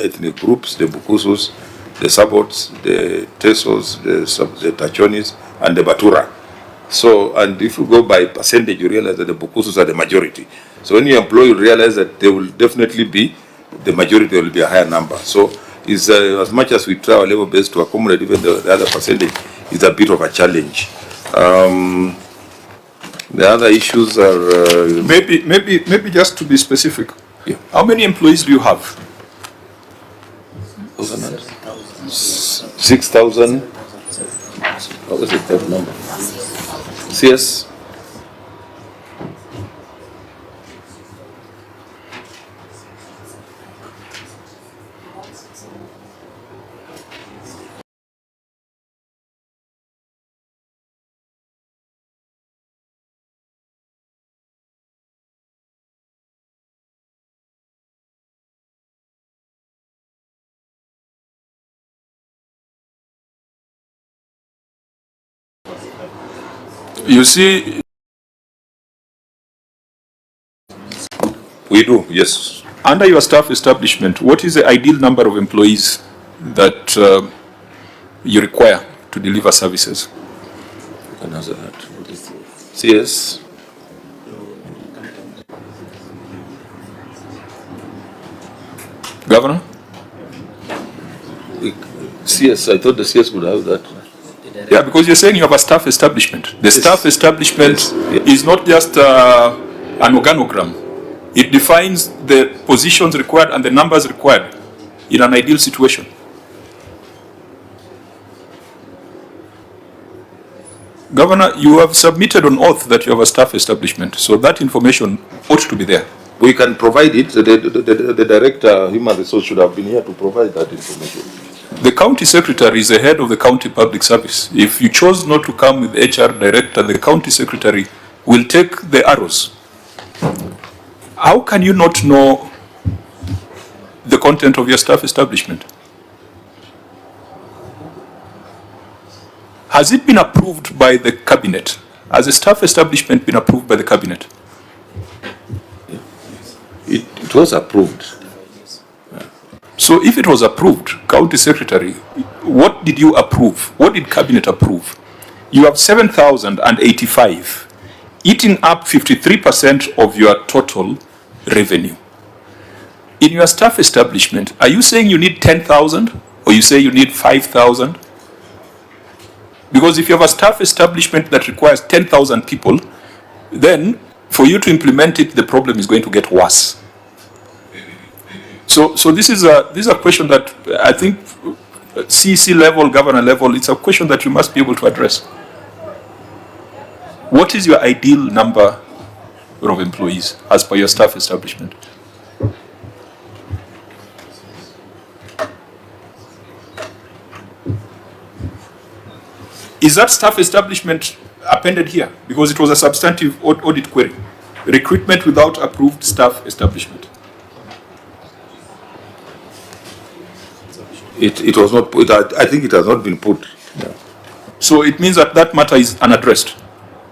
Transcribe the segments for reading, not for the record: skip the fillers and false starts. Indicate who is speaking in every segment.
Speaker 1: ethnic groups, the Bukusus, the Sabots, the Tesos, the Tachonis, and the Batura. So, and if you go by percentage, you realize that the Bukusus are the majority. So when you employ, you realize that they will definitely be, the majority will be a higher number. So it's, as much as we try our level best to accommodate even the other percentage, it's a bit of a challenge. The other issues are...
Speaker 2: maybe just to be specific,
Speaker 1: yeah.
Speaker 2: How many employees do you have?
Speaker 1: 6,000. What was it, that number? CS.
Speaker 2: You see,
Speaker 1: we do, yes.
Speaker 2: under your staff establishment, what is the ideal number of employees that you require to deliver services?
Speaker 1: You can answer that. CS.
Speaker 2: Governor?
Speaker 1: CS, I thought the CS would have that.
Speaker 2: Yeah, because you're saying you have a staff establishment. The staff establishment is not just an organogram. It defines the positions required and the numbers required in an ideal situation. Governor, you have submitted on oath that you have a staff establishment, so that information ought to be there.
Speaker 1: We can provide it. The director, human resource, should have been here to provide that information.
Speaker 2: The county secretary is the head of the county public service. If you chose not to come with the HR director, the county secretary will take the arrows. How can you not know the content of your staff establishment? Has it been approved by the cabinet? Has the staff establishment been approved by the cabinet?
Speaker 1: It was approved.
Speaker 2: So if it was approved, county secretary, what did you approve? What did cabinet approve? You have 7,085, eating up 53% of your total revenue. In your staff establishment, are you saying you need 10,000 or you say you need 5,000? Because if you have a staff establishment that requires 10,000 people, then for you to implement it, the problem is going to get worse. So this is a question that I think CC level, governor level, it's a question that you must be able to address. What is your ideal number of employees as per your staff establishment? Is that staff establishment appended here? Because it was a substantive audit query. Recruitment without approved staff establishment.
Speaker 1: It was not put. I think it has not been put. Yeah.
Speaker 2: So it means that that matter is unaddressed,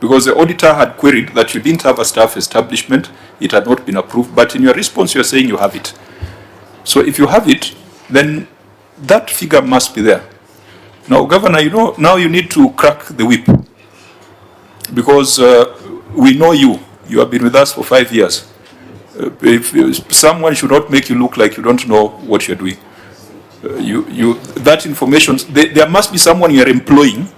Speaker 2: because the auditor had queried that you didn't have a staff establishment, it had not been approved, but in your response you're saying you have it. So if you have it, then that figure must be there. Now, Governor, you know, now you need to crack the whip, because we know you. You have been with us for 5 years. Someone should not make you look like you don't know what you're doing. That information, there must be someone you're employing.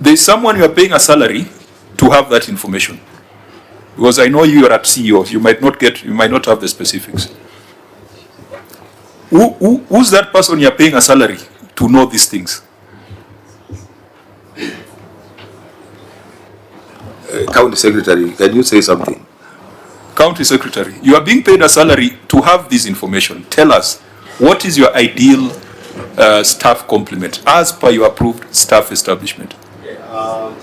Speaker 2: There's someone you're paying a salary to have that information. Because I know you're at CEO, you might not have the specifics. Who's that person you're paying a salary to know these things?
Speaker 1: County Secretary, can you say something?
Speaker 2: County Secretary, you are being paid a salary to have this information. Tell us, what is your ideal staff complement as per your approved staff establishment?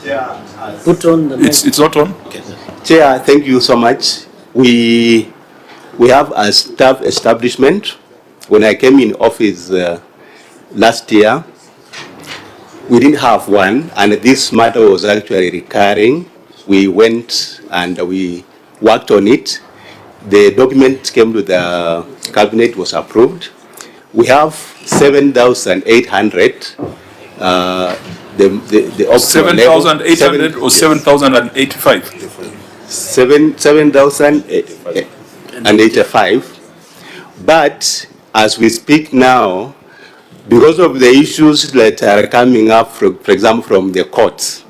Speaker 3: Chair, put on the
Speaker 2: it's not on?
Speaker 3: Okay. Chair, thank you so much. We have a staff establishment. When I came in office last year, we didn't have one, and this matter was actually recurring. We went and we worked on it. The document came to the cabinet was approved. We have 7,800. The
Speaker 2: 7,800 or 7,085?
Speaker 3: 7,085. But as we speak now, because of the issues that are coming up, for example, from the courts,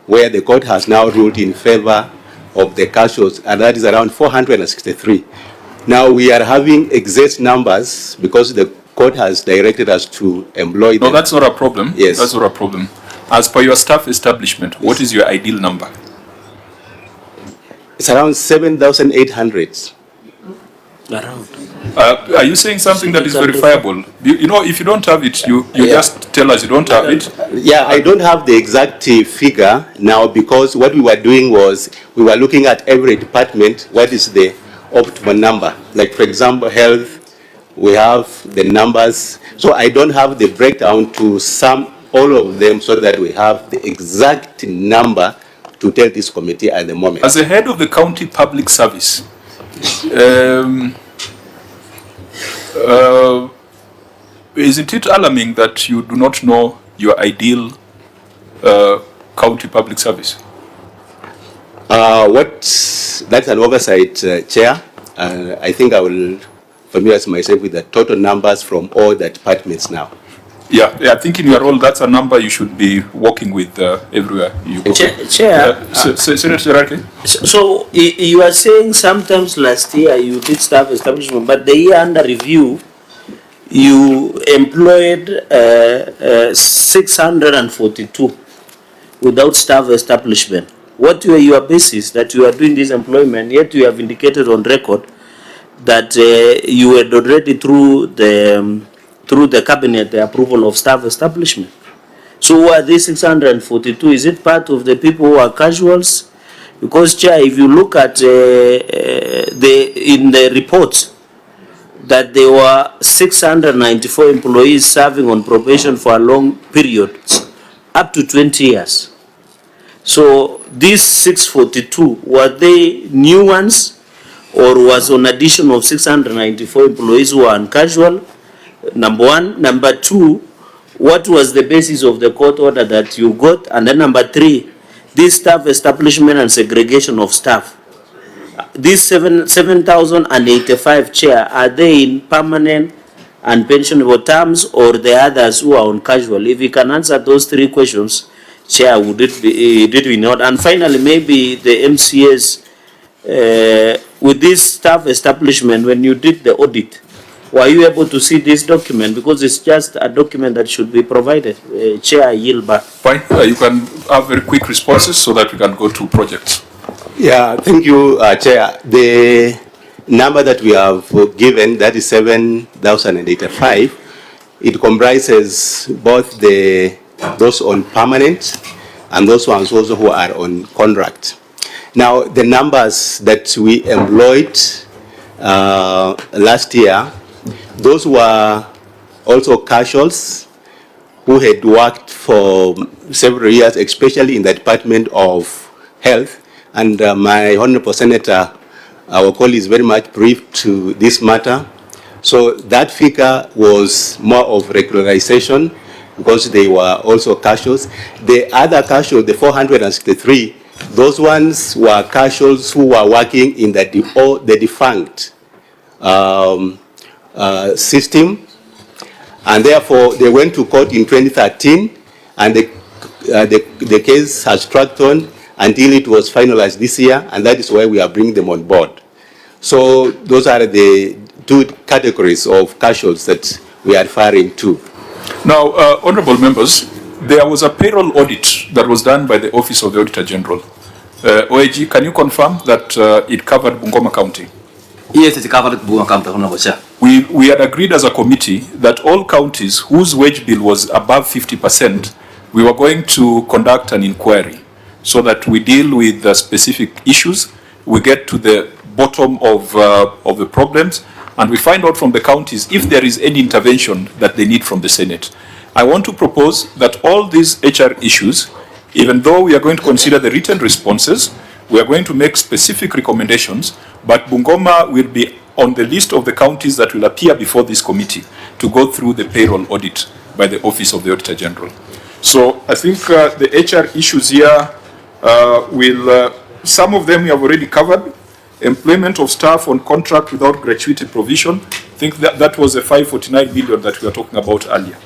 Speaker 3: where the court has now ruled in favor of the casuals, and that is around 463. Now we are having excess numbers because the court has directed us to employ them.
Speaker 2: No, that's not a problem.
Speaker 3: Yes.
Speaker 2: That's not a problem. As per your staff establishment, what is your ideal number?
Speaker 3: It's around 7,800.
Speaker 2: Are you saying something that is verifiable? You know, if you don't have it, you just tell us you don't have it.
Speaker 3: Yeah, I don't have the exact figure now, because what we were doing was we were looking at every department, what is the optimal number. Like, for example, health, we have the numbers. So I don't have the breakdown to sum all of them so that we have the exact number to tell this committee at the moment.
Speaker 2: As the head of the county public service, isn't it alarming that you do not know your ideal county public service?
Speaker 3: That's an oversight, Chair. I think I will familiarize myself with the total numbers from all the departments now.
Speaker 2: Yeah, I think in your role, that's a number you should be working with everywhere you go.
Speaker 4: Chair,
Speaker 2: Senator Rake?
Speaker 4: so you are saying sometimes last year you did staff establishment, but the year under review, you employed 642 without staff establishment. What were your basis that you are doing this employment, yet you have indicated on record that you had already through the cabinet the approval of staff establishment? So who are these 642? Is it part of the people who are casuals? Because, Chair, if you look at in the report, that there were 694 employees serving on probation for a long period, up to 20 years. So these 642, were they new ones, or was an addition of 694 employees who are casual? Number one. Number two, what was the basis of the court order that you got? And then number three, this staff establishment and segregation of staff. These 7,085, Chair, are they in permanent and pensionable terms, or the others who are on casual? If you can answer those three questions, Chair, would it be not? And finally, maybe the MCAs, with this staff establishment, when you did the audit, were you able to see this document? Because it's just a document that should be provided. Chair, I yield back.
Speaker 2: Fine, you can have very quick responses so that we can go to projects.
Speaker 3: Yeah, thank you, Chair. The number that we have given, that is 7,085, it comprises both those on permanent and those ones also who are on contract. Now, the numbers that we employed last year, those were also casuals who had worked for several years, especially in the Department of Health. And my Honorable Senator, our colleague, is very much briefed to this matter. So that figure was more of regularization because they were also casuals. The other casuals, the 463, those ones were casuals who were working in the defunct system, and therefore they went to court in 2013, and the case has tracked on until it was finalized this year, and that is why we are bringing them on board. So those are the two categories of casuals that we are referring to.
Speaker 2: Now, honorable members, there was a payroll audit that was done by the Office of the Auditor General. OAG, can you confirm that it covered Bungoma County?
Speaker 5: Yes, it covered Bungoma County, Honorable Chair.
Speaker 2: We had agreed as a committee that all counties whose wage bill was above 50%, we were going to conduct an inquiry so that we deal with the specific issues, we get to the bottom of the problems, and we find out from the counties if there is any intervention that they need from the Senate. I want to propose that all these HR issues, even though we are going to consider the written responses, we are going to make specific recommendations, but Bungoma will be on the list of the counties that will appear before this committee to go through the payroll audit by the Office of the Auditor General. So I think the HR issues here some of them we have already covered. Employment of staff on contract without gratuity provision. I think that was the 549 million that we were talking about earlier.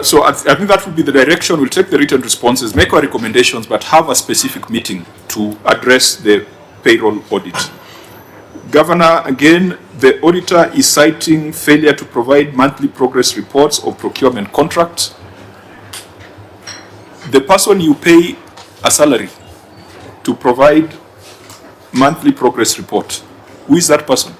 Speaker 2: So I think that would be the direction. We'll take the written responses, make our recommendations, but have a specific meeting to address the payroll audit. Governor, again, the auditor is citing failure to provide monthly progress reports of procurement contracts. The person you pay a salary to provide monthly progress report, who is that person?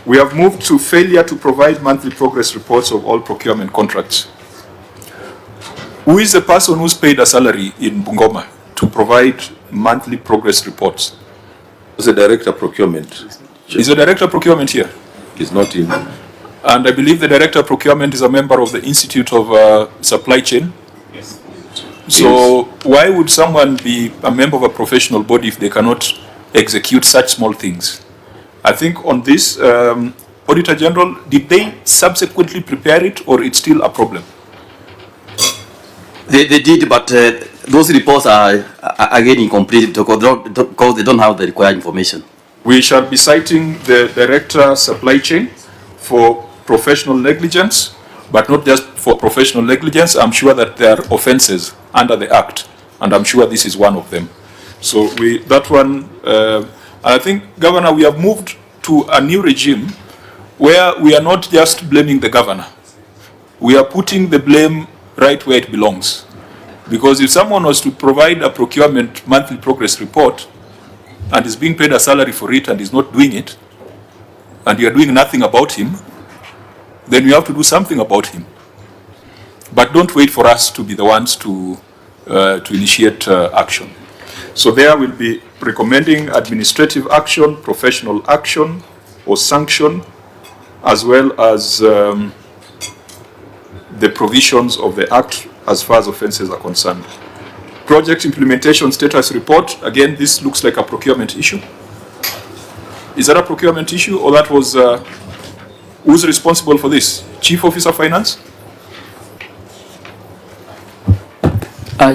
Speaker 2: We have moved to failure to provide monthly progress reports of all procurement contracts. Who is the person who's paid a salary in Bungoma to provide monthly progress reports?
Speaker 1: It's the Director of Procurement.
Speaker 2: Is the Director of Procurement here?
Speaker 1: He's not in.
Speaker 2: And I believe the Director of Procurement is a member of the Institute of Supply Chain.
Speaker 1: Yes.
Speaker 2: So why would someone be a member of a professional body if they cannot execute such small things? I think on this, Auditor General, did they subsequently prepare it, or it's still a problem?
Speaker 5: They did, but those reports are again incomplete because they don't have the required information.
Speaker 2: We shall be citing the Director Supply Chain for professional negligence, but not just for professional negligence. I'm sure that there are offences under the Act, and I'm sure this is one of them. So that one, I think, Governor, we have moved to a new regime where we are not just blaming the governor. We are putting the blame right where it belongs. Because if someone was to provide a procurement monthly progress report and is being paid a salary for it and is not doing it, and you are doing nothing about him, then we have to do something about him. But don't wait for us to be the ones to initiate action. So there will be recommending administrative action, professional action, or sanction, as well as the provisions of the Act as far as offences are concerned. Project implementation status report, again, this looks like a procurement issue. Is that a procurement issue, or that was, who's responsible for this? Chief Officer Finance?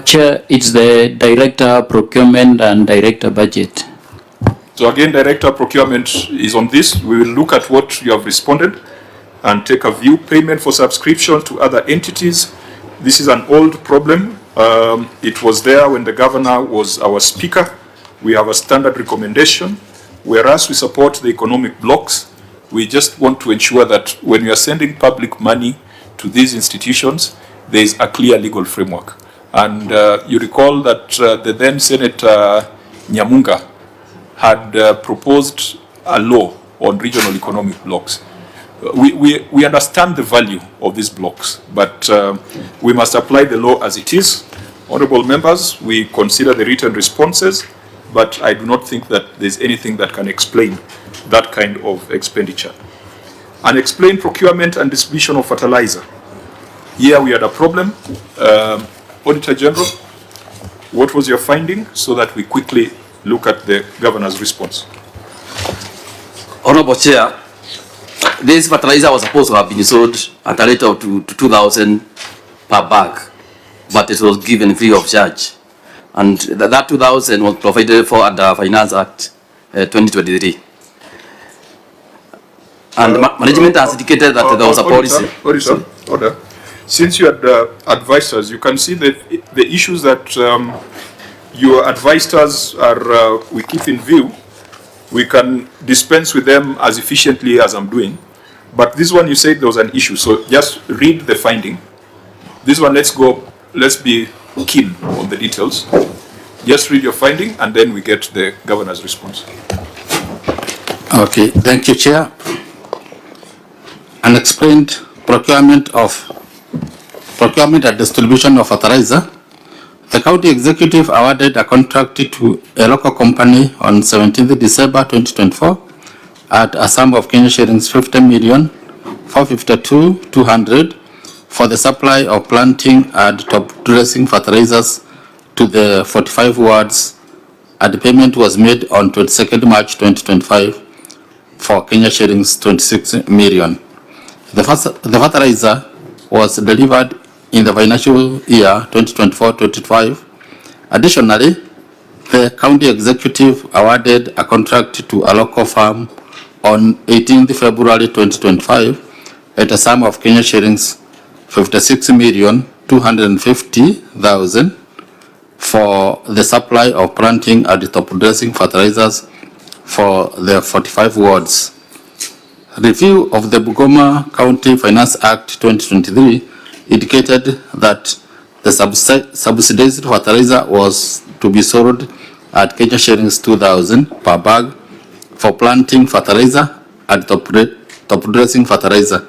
Speaker 6: Chair, it's the Director Procurement and Director Budget.
Speaker 2: So again, Director Procurement is on this. We will look at what you have responded and take a view. Payment for subscription to other entities. This is an old problem. It was there when the governor was our speaker. We have a standard recommendation. Whereas we support the economic blocks, we just want to ensure that when we are sending public money to these institutions, there is a clear legal framework. And you recall that the then Senator Nyamunga had proposed a law on regional economic blocks. We understand the value of these blocks, but we must apply the law as it is. Honourable members, we consider the written responses, but I do not think that there's anything that can explain that kind of expenditure. Unexplained procurement and distribution of fertilizer. Here we had a problem. Auditor General, what was your finding, so that we quickly look at the Governor's response?
Speaker 5: Honourable Chair, this fertilizer was supposed to have been sold at a rate of 2,000 per bag, but it was given free of charge. And that 2,000 was provided for under Finance Act 2023. And management has indicated that there was a policy.
Speaker 2: Order. Since you had advised us, you can see that the issues that your advised us are, we keep in view. We can dispense with them as efficiently as I'm doing. But this one, you said there was an issue. So just read the finding. This one, let's be keen on the details. Just read your finding, and then we get the Governor's response.
Speaker 7: Okay, thank you, Chair. Unexplained procurement and distribution of fertilizer. The county executive awarded a contract to a local company on 17th December 2024 at a sum of Kenya shillings 50,452,200 for the supply of planting and top dressing fertilizers to the 45 wards, and the payment was made on 22nd March 2025 for Kenya shillings 26 million. The fertilizer was delivered in the financial year 2024-25. Additionally, the county executive awarded a contract to a local firm on 18th February 2025 at a sum of Kenya shillings 56,250,000 for the supply of planting and top dressing fertilizers for the 45 wards. Review of the Bungoma County Finance Act 2023 indicated that the subsidized fertilizer was to be sold at Kenya shillings 2,000 per bag for planting fertilizer and top dressing fertilizer.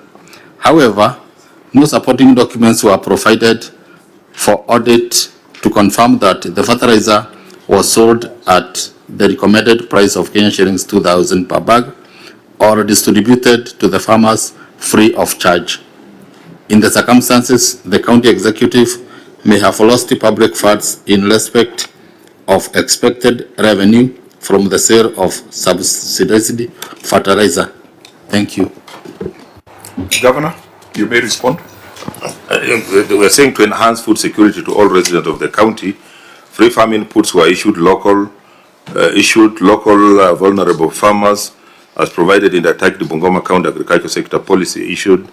Speaker 7: However, no supporting documents were provided for audit to confirm that the fertilizer was sold at the recommended price of Kenya shillings 2,000 per bag or distributed to the farmers free of charge. In the circumstances, the county executive may have lost the public funds in respect of expected revenue from the sale of subsidized fertilizer. Thank you.
Speaker 2: Governor, you may respond.
Speaker 1: We're saying to enhance food security to all residents of the county, free farm inputs were issued local vulnerable farmers as provided in the attacked Bungoma County Agriculture Sector Policy issued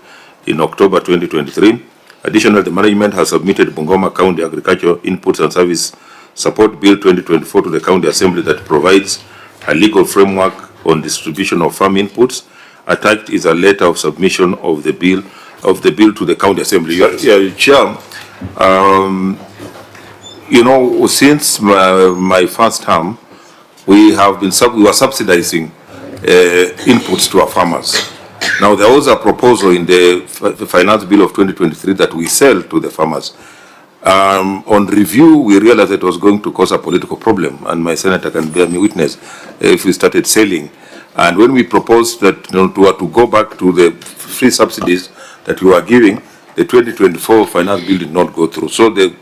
Speaker 1: in October 2023. Additionally, the management has submitted Bungoma County Agriculture Inputs and Service Support Bill 2024 to the County Assembly that provides a legal framework on distribution of farm inputs. Attached is a letter of submission of the bill to the County Assembly. Chair, you know, since my first term, we were subsidizing inputs to our farmers. Now there was a proposal in the Finance Bill of 2023 that we sell to the farmers. On review, we realized it was going to cause a political problem, and my senator can bear me witness if we started selling. And when we proposed that to go back to the free subsidies that we were giving, the 2024 Finance Bill did not go through. So the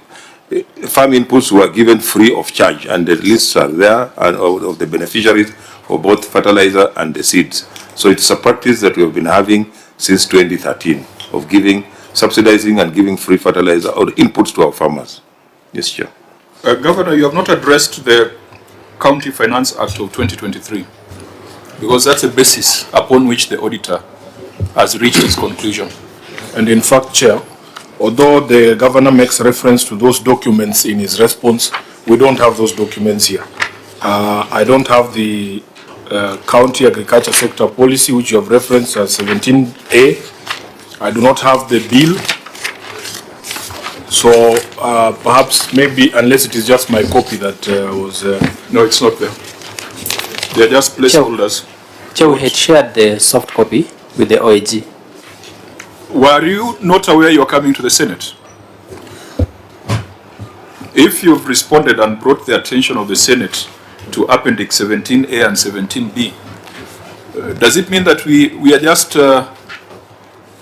Speaker 1: farm inputs were given free of charge, and the lists are there of the beneficiaries for both fertilizer and the seeds. So it's a practice that we have been having since 2013 of subsidizing and giving free fertilizer or inputs to our farmers. Yes, Chair.
Speaker 2: Governor, you have not addressed the County Finance Act of 2023 because that's a basis upon which the auditor has reached its conclusion.
Speaker 8: And in fact, Chair, although the governor makes reference to those documents in his response, we don't have those documents here. I don't have the County Agriculture Sector Policy, which you have referenced as 17A. I do not have the bill. So perhaps maybe, unless it is just my copy that was...
Speaker 2: No, it's not there. They are just placeholders.
Speaker 6: Chair, we had shared the soft copy with the OAG.
Speaker 2: Were you not aware you are coming to the Senate? If you've responded and brought the attention of the Senate to Appendix 17A and 17B, does it mean that we are just,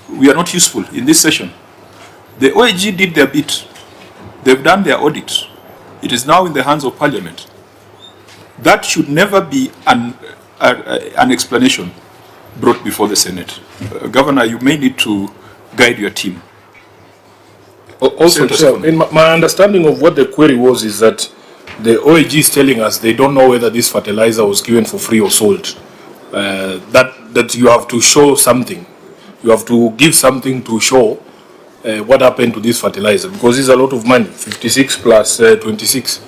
Speaker 2: we are not useful in this session? The OAG did their bit. They've done their audit. It is now in the hands of Parliament. That should never be an explanation brought before the Senate. Governor, you may need to guide your team.
Speaker 8: Also, Chair, in my understanding of what the query was is that the OAG is telling us they don't know whether this fertilizer was given for free or sold. That you have to show something. You have to give something to show what happened to this fertilizer, because it's a lot of money. 56 plus 26,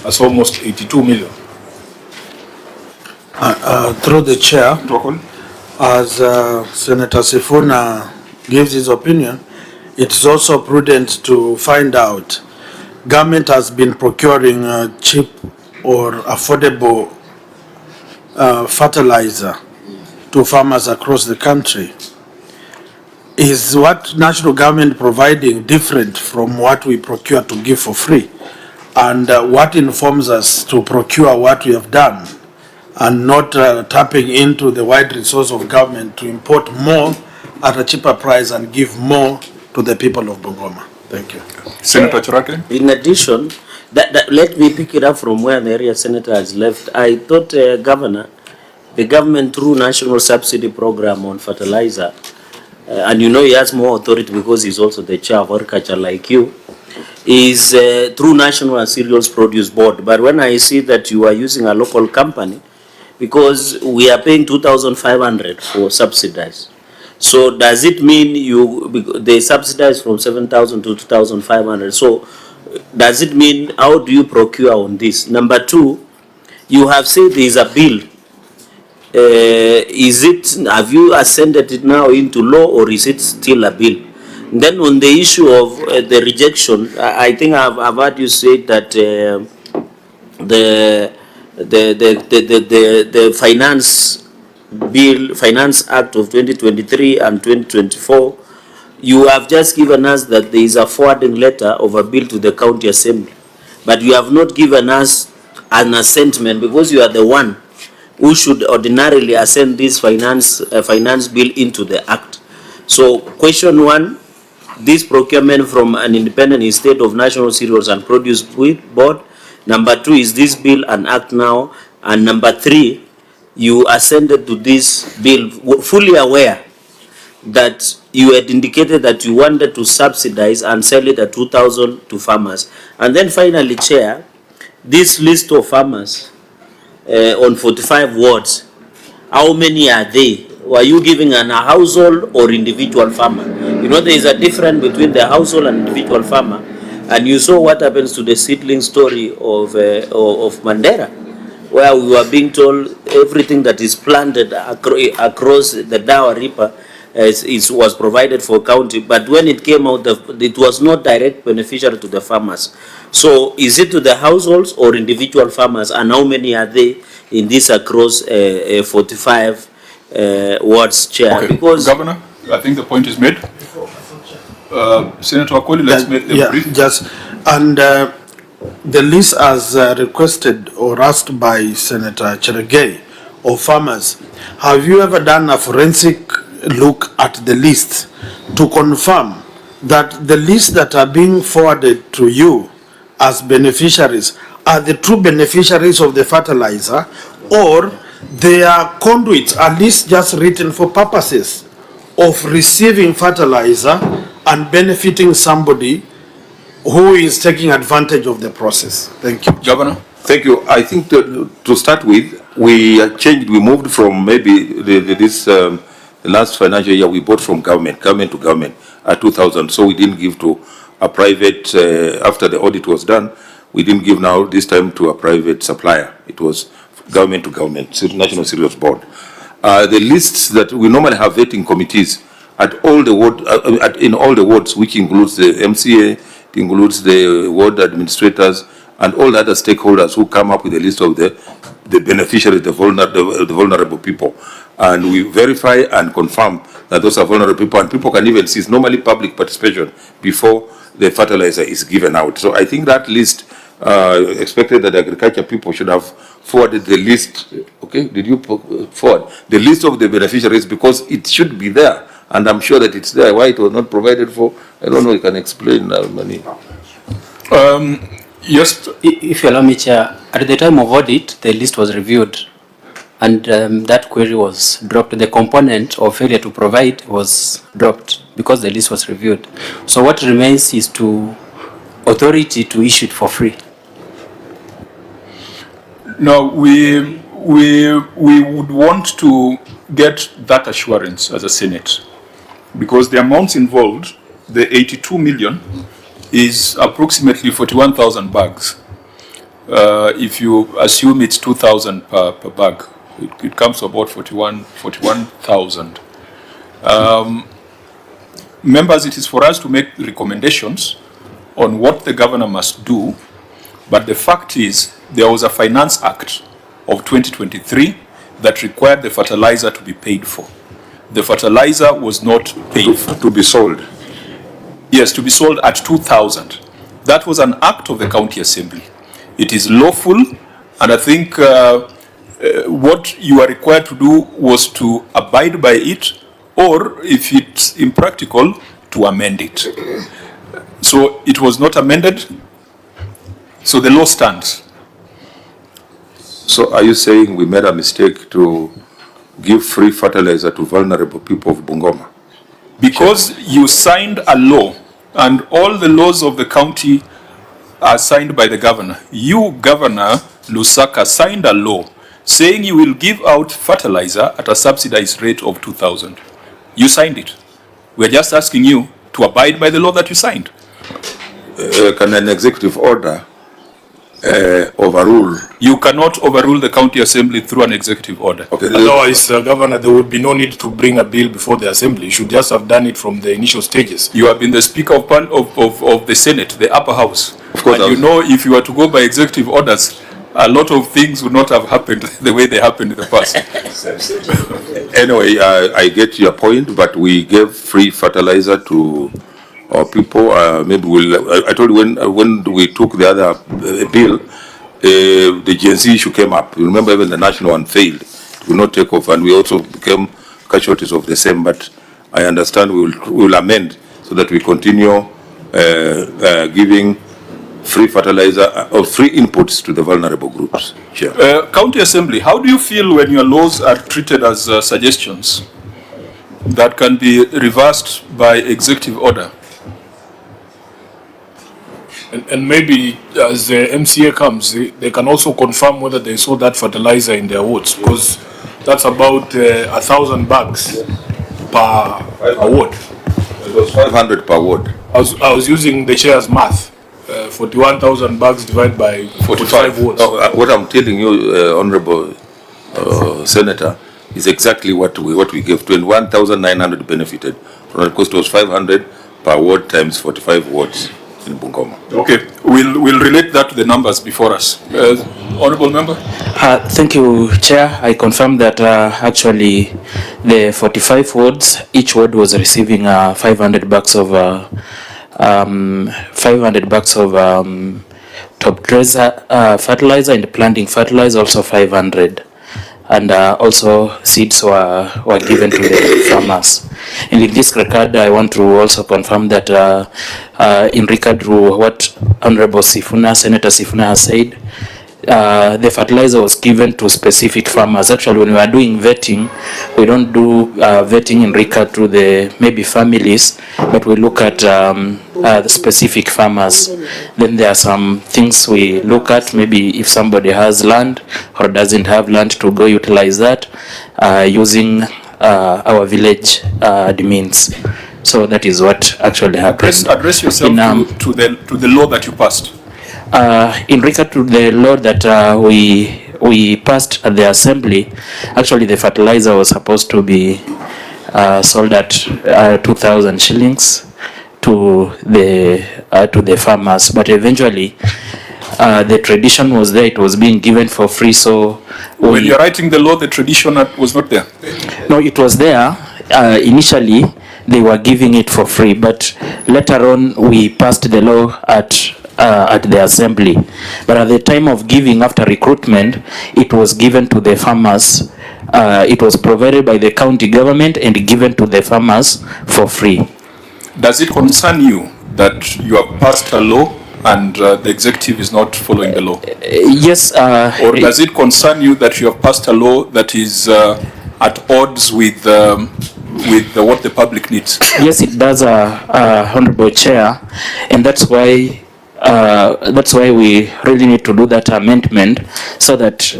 Speaker 8: that's almost 82 million.
Speaker 9: Through the chair, as Senator Sifuna gives his opinion, it's also prudent to find out. Government has been procuring cheap or affordable fertilizer to farmers across the country. Is what national government providing different from what we procure to give for free? And what informs us to procure what we have done and not tapping into the wide resource of government to import more at a cheaper price and give more to the people of Bungoma? Thank you.
Speaker 2: Senator Churake.
Speaker 4: In addition, Let me pick it up from where the area senator has left. I thought, Governor, the government through national subsidy program on fertilizer, and you know he has more authority because he's also the chair of agriculture like you, is through National Cereals Produce Board. But when I see that you are using a local company, because we are paying 2,500 for subsidies. So does it mean they subsidize from 7,000 to 2,500? So does it mean, how do you procure on this? Number two, you have said there is a bill. Have you ascended it now into law, or is it still a bill? Then on the issue of the rejection, I think I've heard you say that the Finance Act of 2023 and 2024, you have just given us that there is a forwarding letter of a bill to the county assembly, but you have not given us an assentment, because you are the one who should ordinarily assent this finance bill into the act. So question one, this procurement from an independent instead of National Cereals and Produce Board. Number two, is this bill an act now? And number three, you assented to this bill fully aware that you had indicated that you wanted to subsidize and sell it at 2,000 to farmers. And then finally, Chair, this list of farmers on 45 wards, how many are they? Were you giving a household or individual farmer? You know, there is a difference between the household and individual farmer. And you saw what happens to the seedling story of Mandera, where we were being told everything that is planted across the Dawa River was provided for county, but when it came out, it was not direct beneficiary to the farmers. So is it to the households or individual farmers, and how many are they in this across 45 wards, Chair?
Speaker 2: Okay.
Speaker 4: Because
Speaker 2: Governor, I think the point is made. Senator Akoli, let's make them brief.
Speaker 9: Just, and the list as requested or asked by Senator Cheregei of farmers, have you ever done a forensic look at the list to confirm that the lists that are being forwarded to you as beneficiaries are the true beneficiaries of the fertilizer, or they are conduits, at least just written for purposes of receiving fertilizer and benefiting somebody who is taking advantage of the process? Thank you.
Speaker 2: Governor?
Speaker 1: Thank you. I think to start with, we moved from maybe the last financial year, we bought from government to government at 2,000. So we didn't give to a private, after the audit was done, we didn't give now this time to a private supplier. It was government to government, National Cereals Board. The lists that we normally have vetting committees at all the ward, in all the wards, which includes the MCA, it includes the ward administrators, and all the other stakeholders who come up with a list of the beneficiaries, the vulnerable people. And we verify and confirm that those are vulnerable people, and people can even see it's normally public participation before the fertilizer is given out. So I think that list, expected that the agriculture people should have forwarded the list. Okay, did you forward the list of the beneficiaries, because it should be there, and I'm sure that it's there. Why it was not provided for, I don't know. You can explain, Mani.
Speaker 2: Yes.
Speaker 6: If you allow me, Chair, at the time of audit, the list was reviewed, and that query was dropped. The component of failure to provide was dropped because the list was reviewed. So what remains is to authority to issue it for free.
Speaker 2: No, we would want to get that assurance as a Senate, because the amounts involved, the 82 million, is approximately 41,000 bags. If you assume it's 2,000 per bag, it comes to about 41,000. Members, it is for us to make recommendations on what the governor must do, but the fact is there was a Finance Act of 2023 that required the fertilizer to be paid for. The fertilizer was not paid for.
Speaker 1: To be sold.
Speaker 2: Yes, to be sold at 2,000. That was an act of the county assembly. It is lawful, and I think what you are required to do was to abide by it, or if it's impractical, to amend it. So it was not amended. So the law stands.
Speaker 1: So are you saying we made a mistake to give free fertilizer to vulnerable people of Bungoma?
Speaker 2: Because you signed a law, and all the laws of the county are signed by the governor. You, Governor Lusaka, signed a law saying you will give out fertilizer at a subsidized rate of 2,000. You signed it. We're just asking you to abide by the law that you signed.
Speaker 1: Can an executive order overrule?
Speaker 2: You cannot overrule the county assembly through an executive order.
Speaker 1: Okay.
Speaker 8: Otherwise, Governor, there would be no need to bring a bill before the assembly. You should just have done it from the initial stages.
Speaker 2: You have been the Speaker of the Senate, the upper house.
Speaker 1: Of course,
Speaker 2: and you know, if you were to go by executive orders, a lot of things would not have happened the way they happened in the past.
Speaker 1: Anyway, I get your point, but we gave free fertilizer to our people. Maybe I told you when we took the other bill, the GNC issue came up. You remember even the national one failed. It will not take off, and we also became casualties of the same. But I understand we will amend so that we continue giving free fertilizer or free inputs to the vulnerable groups. Chair.
Speaker 2: County Assembly, how do you feel when your laws are treated as suggestions that can be reversed by executive order?
Speaker 8: And maybe as the MCA comes, they can also confirm whether they saw that fertilizer in their wards, because that's about 1,000 bags per ward.
Speaker 1: It was 500 per ward.
Speaker 8: I was using the chair's math. 41,000 bags divided by 45 wards.
Speaker 1: What I'm telling you, Honorable Senator, is exactly what we gave. 21,900 benefited. From the cost was 500 per ward times 45 wards in Bungoma.
Speaker 2: Okay, we'll relate that to the numbers before us. Honorable Member?
Speaker 10: Thank you, Chair. I confirm that actually the 45 wards, each ward was receiving 500 bags of 500 bags of top tracer fertilizer, and planting fertilizer also 500, and also seeds were given to the farmers. And in this regard, I want to also confirm that in regard to what Honorable Senator Sifuna has said, the fertilizer was given to specific farmers. Actually, when we are doing vetting, we don't do vetting in regard to the maybe families, but we look at the specific farmers. Then there are some things we look at, maybe if somebody has land or doesn't have land, to go utilize that using our village admins. So that is what actually happened.
Speaker 2: Address yourself to the law that you passed.
Speaker 10: In regard to the law that we passed at the assembly, actually the fertilizer was supposed to be sold at 2,000 shillings to the farmers, but eventually the tradition was there; it was being given for free. So
Speaker 2: when you're writing the law, the tradition was not there.
Speaker 10: No, it was there initially. They were giving it for free, but later on we passed the law at the assembly. But at the time of giving, after recruitment, it was given to the farmers. It was provided by the county government and given to the farmers for free.
Speaker 2: Does it concern you that you have passed a law and the executive is not following the law?
Speaker 10: Yes.
Speaker 2: Or does it concern you that you have passed a law that is at odds with what the public needs?
Speaker 10: Yes, it does, Honorable Chair, and that's why we really need to do that amendment, so that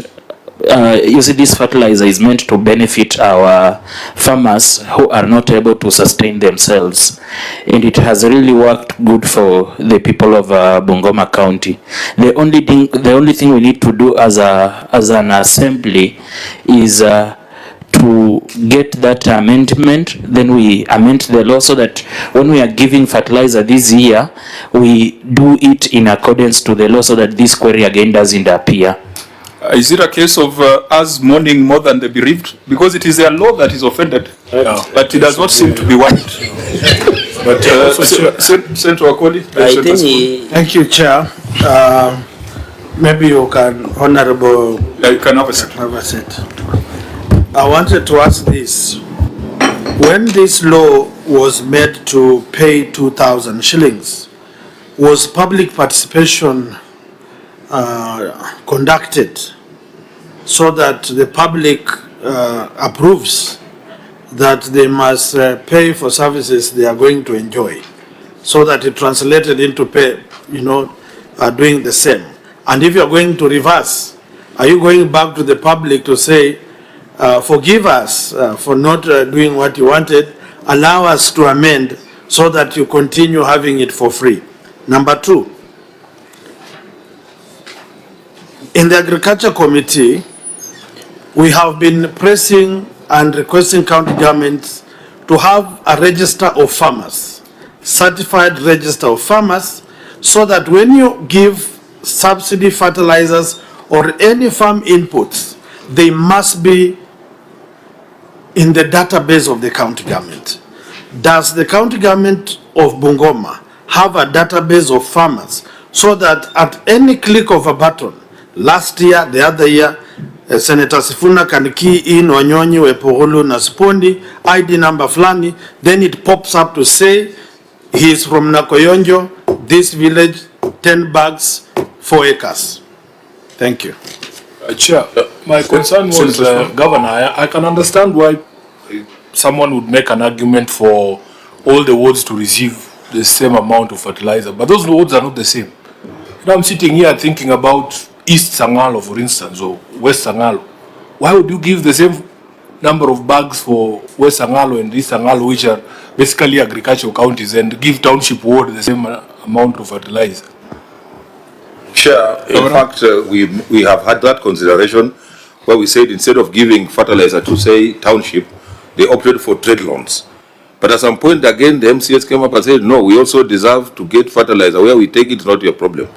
Speaker 10: you see, this fertilizer is meant to benefit our farmers who are not able to sustain themselves, and it has really worked good for the people of Bungoma County. The only thing we need to do as an assembly is to get that amendment. Then we amend the law so that when we are giving fertilizer this year, we do it in accordance to the law, so that this query again doesn't appear.
Speaker 2: Is it a case of us mourning more than the bereaved? Because it is their law that is offended, but it does not seem to be one. But Senator Wakoli,
Speaker 9: Thank you, Chair. Maybe you can, Honorable.
Speaker 2: You can have a seat.
Speaker 9: Have a seat. I wanted to ask this. When this law was made to pay 2,000 shillings, was public participation conducted so that the public approves that they must pay for services they are going to enjoy, so that it translated into pay, doing the same. And if you are going to reverse, are you going back to the public to say, forgive us for not doing what you wanted, allow us to amend so that you continue having it for free? Number two, in the Agriculture Committee, we have been pressing and requesting county governments to have a register of farmers, certified register of farmers, so that when you give subsidy fertilizers or any farm inputs, they must be in the database of the county government. Does the county government of Bungoma have a database of farmers so that at any click of a button, last year, the other year, Senator Sifuna can key in Wanyonyi, Wepoholu, Nasipondi, ID number flani, then it pops up to say he is from Nakoyonjo, this village, 10 bags, 4 acres. Thank you.
Speaker 8: Chair, my concern was, Governor, I can understand why someone would make an argument for all the wards to receive the same amount of fertilizer, but those wards are not the same. Now I'm sitting here thinking about East Sangalo, for instance, or West Sangalo. Why would you give the same number of bags for West Sangalo and East Sangalo, which are basically agricultural counties, and give township ward the same amount of fertilizer?
Speaker 1: Chair, in fact, we have had that consideration where we said instead of giving fertilizer to, say, township, they opted for trade loans. But at some point, again, the MCS came up and said, no, we also deserve to get fertilizer. Where we take it, not your problem.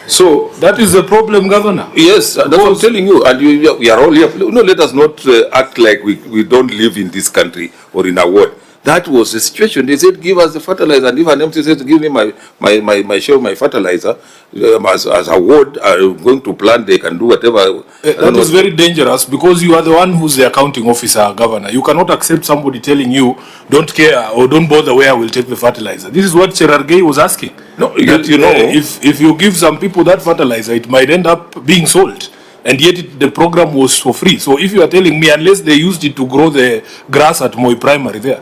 Speaker 1: So
Speaker 8: that is the problem, Governor.
Speaker 1: Yes, that's what I'm telling you. And we are all here. No, let us not act like we don't live in this country or in a ward. That was the situation. They said, give us the fertilizer. And if an MC says, give me my share of my fertilizer, as a ward, I'm going to plant, they can do whatever.
Speaker 8: That is very dangerous, because you are the one who's the accounting officer, Governor. You cannot accept somebody telling you, don't care or don't bother where I will take the fertilizer. This is what Cherargei was asking.
Speaker 1: No, you know,
Speaker 8: if you give some people that fertilizer, it might end up being sold. And yet the program was for free. So if you are telling me, unless they used it to grow the grass at Moi Primary there,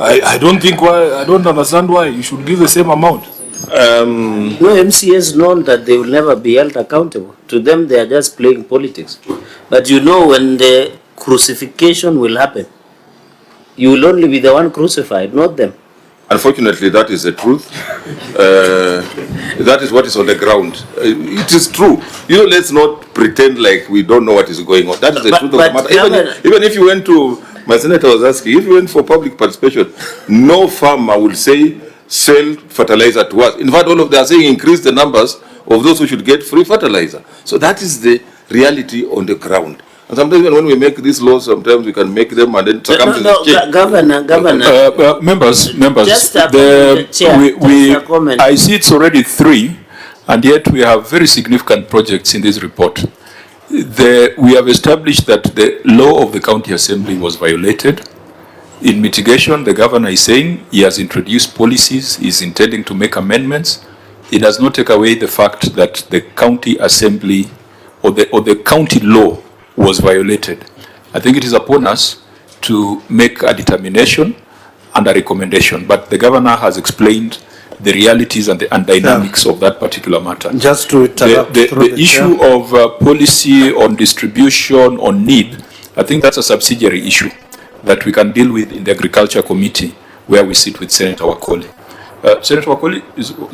Speaker 8: I don't think why, I don't understand why you should give the same amount.
Speaker 4: No, MCS known that they will never be held accountable. To them, they are just playing politics. But you know, when the crucifixion will happen, you will only be the one crucified, not them.
Speaker 1: Unfortunately, that is the truth. That is what is on the ground. It is true. You know, let's not pretend like we don't know what is going on. That is the truth of the matter. Even if you went to, my senator was asking, if you went for public participation, no farmer will say, sell fertilizer to us. In fact, all of them are saying increase the numbers of those who should get free fertilizer. So that is the reality on the ground. And sometimes when we make these laws, sometimes we can make them and then circumstances change.
Speaker 4: Governor.
Speaker 2: Members,
Speaker 4: Just a comment.
Speaker 2: I see it's already 3, and yet we have very significant projects in this report. We have established that the law of the county assembly was violated. In mitigation, the governor is saying he has introduced policies, he's intending to make amendments. It does not take away the fact that the county assembly or the county law was violated. I think it is upon us to make a determination and a recommendation, but the governor has explained the realities and the dynamics of that particular matter.
Speaker 9: Just to interrupt
Speaker 2: the issue of policy on distribution, on need, I think that's a subsidiary issue that we can deal with in the Agriculture Committee, where we sit with Senator Wakoli. Senator Wakoli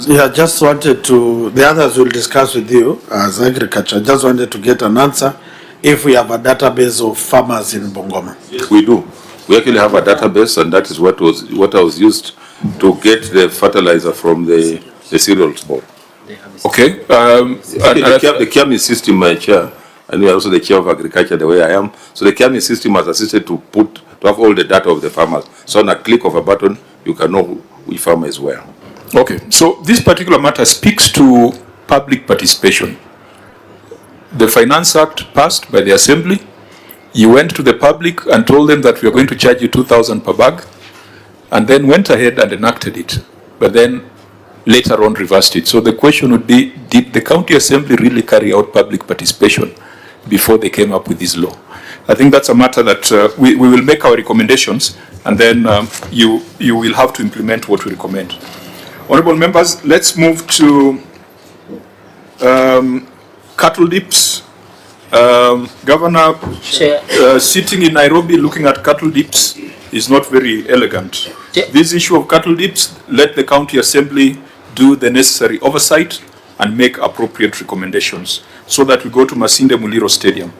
Speaker 9: Yeah, just wanted to, the others will discuss with you as agriculture. Just wanted to get an answer if we have a database of farmers in Bungoma.
Speaker 1: Yes, we do. We actually have a database, and that is what was used to get the fertilizer from the cereals board.
Speaker 2: Okay.
Speaker 1: The Kiami system, my chair, and we are also the chair of agriculture the way I am. So the Kiami system has assisted to have all the data of the farmers. So on a click of a button, you can know which farmer is where.
Speaker 2: Okay. So this particular matter speaks to public participation. The Finance Act passed by the Assembly. You went to the public and told them that we are going to charge you 2,000 per bag, and then went ahead and enacted it. But then later on reversed it. So the question would be, did the county assembly really carry out public participation before they came up with this law? I think that's a matter that we will make our recommendations, and then you will have to implement what we recommend. Honourable members, let's move to cattle dips. Governor, sitting in Nairobi looking at cattle dips is not very elegant. This issue of cattle dips, let the county assembly do the necessary oversight and make appropriate recommendations so that we go to Masinde Muliro Stadium.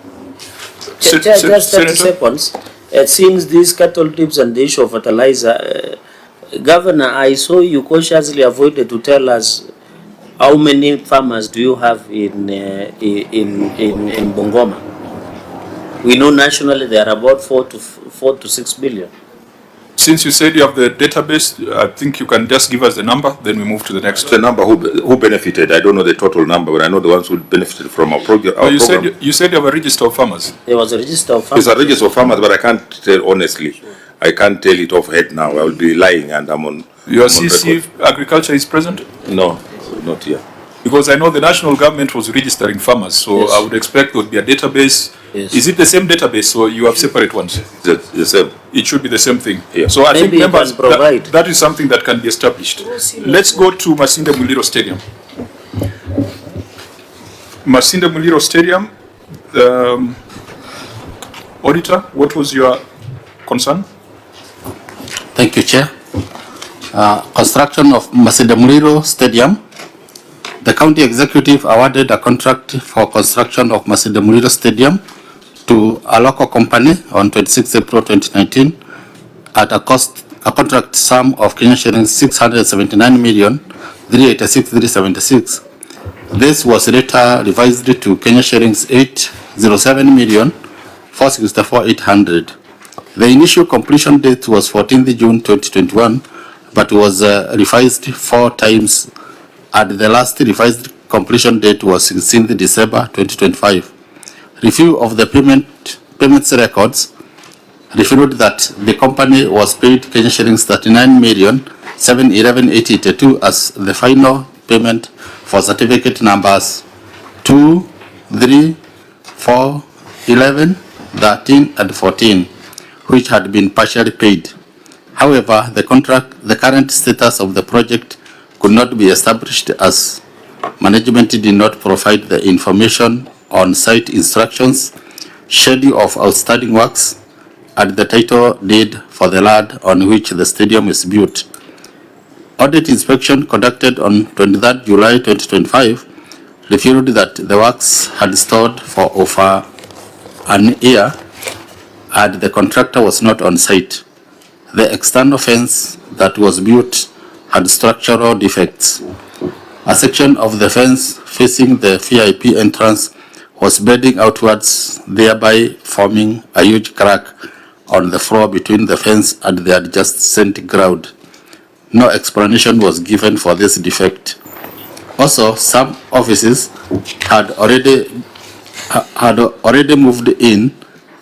Speaker 4: Just 30 seconds. Since these cattle dips and the issue of fertilizer, Governor, I saw you cautiously avoided to tell us how many farmers do you have in Bungoma? We know nationally there are about 4 to 6 billion.
Speaker 2: Since you said you have the database, I think you can just give us the number, then we move to the next.
Speaker 1: The number who benefited, I don't know the total number, but I know the ones who benefited from our program.
Speaker 2: You said you have a register of farmers.
Speaker 4: There was a register of farmers.
Speaker 1: There's a register of farmers, but I can't tell honestly. I can't tell it off head now. I will be lying, and I'm on.
Speaker 2: Your CC Agriculture is present?
Speaker 1: No, not here.
Speaker 2: Because I know the national government was registering farmers, so yes. I would expect there would be a database. Yes. Is it the same database, or you have separate ones?
Speaker 1: The same.
Speaker 2: It should be the same thing.
Speaker 1: Yeah.
Speaker 2: So I think members,
Speaker 4: provide.
Speaker 2: that is something that can be established. Let's go to Masinde Muliro Stadium. Masinde Muliro Stadium. Auditor, what was your concern?
Speaker 7: Thank you, Chair. Construction of Masinde Muliro Stadium. The county executive awarded a contract for construction of Masinde Muliro Stadium to a local company on 26 April 2019 at a contract sum of Kenya shillings 679,386,376. This was later revised to Kenya shillings 807,464,800. The initial completion date was 14th June 2021, but was revised 4 times. At the last revised completion date was 16th December 2025. Review of the payments records revealed that the company was paid Kenya shillings 39,711,882 as the final payment for certificate numbers 2, 3, 4, 11, 13, and 14. Which had been partially paid. However, the current status of the project could not be established as management did not provide the information on site instructions, schedule of outstanding works, and the title deed for the land on which the stadium is built. Audit inspection conducted on 23rd July 2025 revealed that the works had stalled for over an year and the contractor was not on site. The external fence that was built had structural defects. A section of the fence facing the VIP entrance was bending outwards, thereby forming a huge crack on the floor between the fence and the adjacent ground. No explanation was given for this defect. Also, some offices had already moved in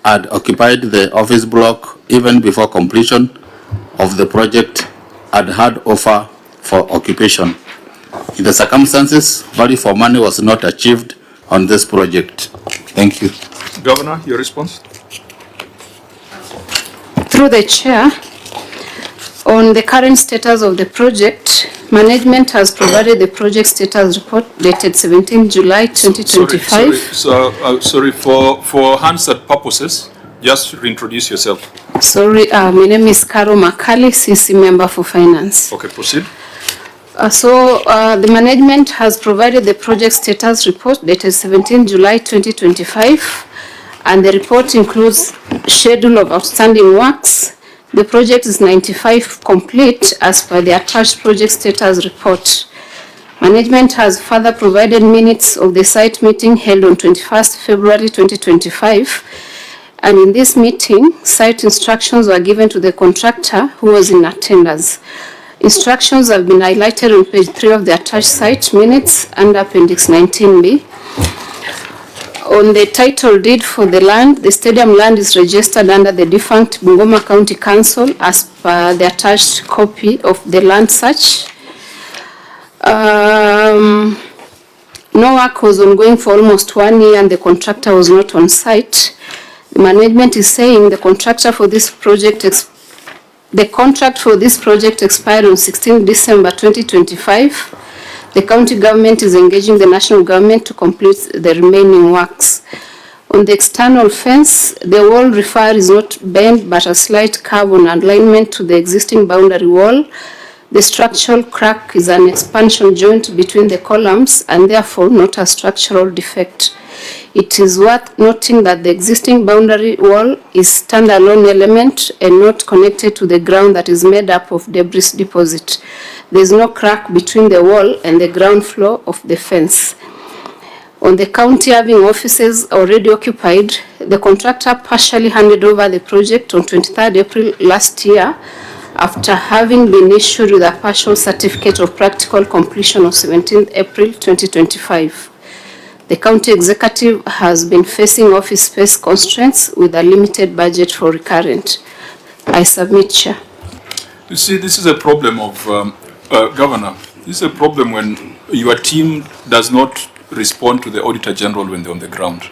Speaker 7: and occupied the office block even before completion of the project and had offer for occupation. In the circumstances, value for money was not achieved on this project. Thank you.
Speaker 2: Governor, your response?
Speaker 11: Through the chair, on the current status of the project, management has provided the project status report dated 17 July 2025.
Speaker 2: Sorry, for Hansard purposes, just reintroduce yourself.
Speaker 11: Sorry, my name is Carol Makali, CC member for finance.
Speaker 2: Okay, proceed.
Speaker 11: The management has provided the project status report dated 17 July 2025, and the report includes schedule of outstanding works. The project is 95% complete as per the attached project status report. Management has further provided minutes of the site meeting held on 21st February 2025. And in this meeting, site instructions were given to the contractor who was in attendance. Instructions have been highlighted on page 3 of the attached site minutes and appendix 19B. On the title deed for the land, the stadium land is registered under the defunct Bungoma County Council as per the attached copy of the land search. No work was ongoing for almost 1 year and the contractor was not on site. The management is saying the contract for this project expired on 16 December 2025. The county government is engaging the national government to complete the remaining works. On the external fence, the wall refer is not bent but a slight curve on alignment to the existing boundary wall. The structural crack is an expansion joint between the columns and therefore not a structural defect. It is worth noting that the existing boundary wall is standalone element and not connected to the ground that is made up of debris deposit. There is no crack between the wall and the ground floor of the fence. On the county having offices already occupied, the contractor partially handed over the project on 23rd April last year after having been issued with a partial certificate of practical completion on 17th April 2025. The county executive has been facing office space constraints with a limited budget for recurrent. I submit, Chair.
Speaker 2: You see, this is a problem of, Governor, this is a problem when your team does not respond to the Auditor General when they're on the ground.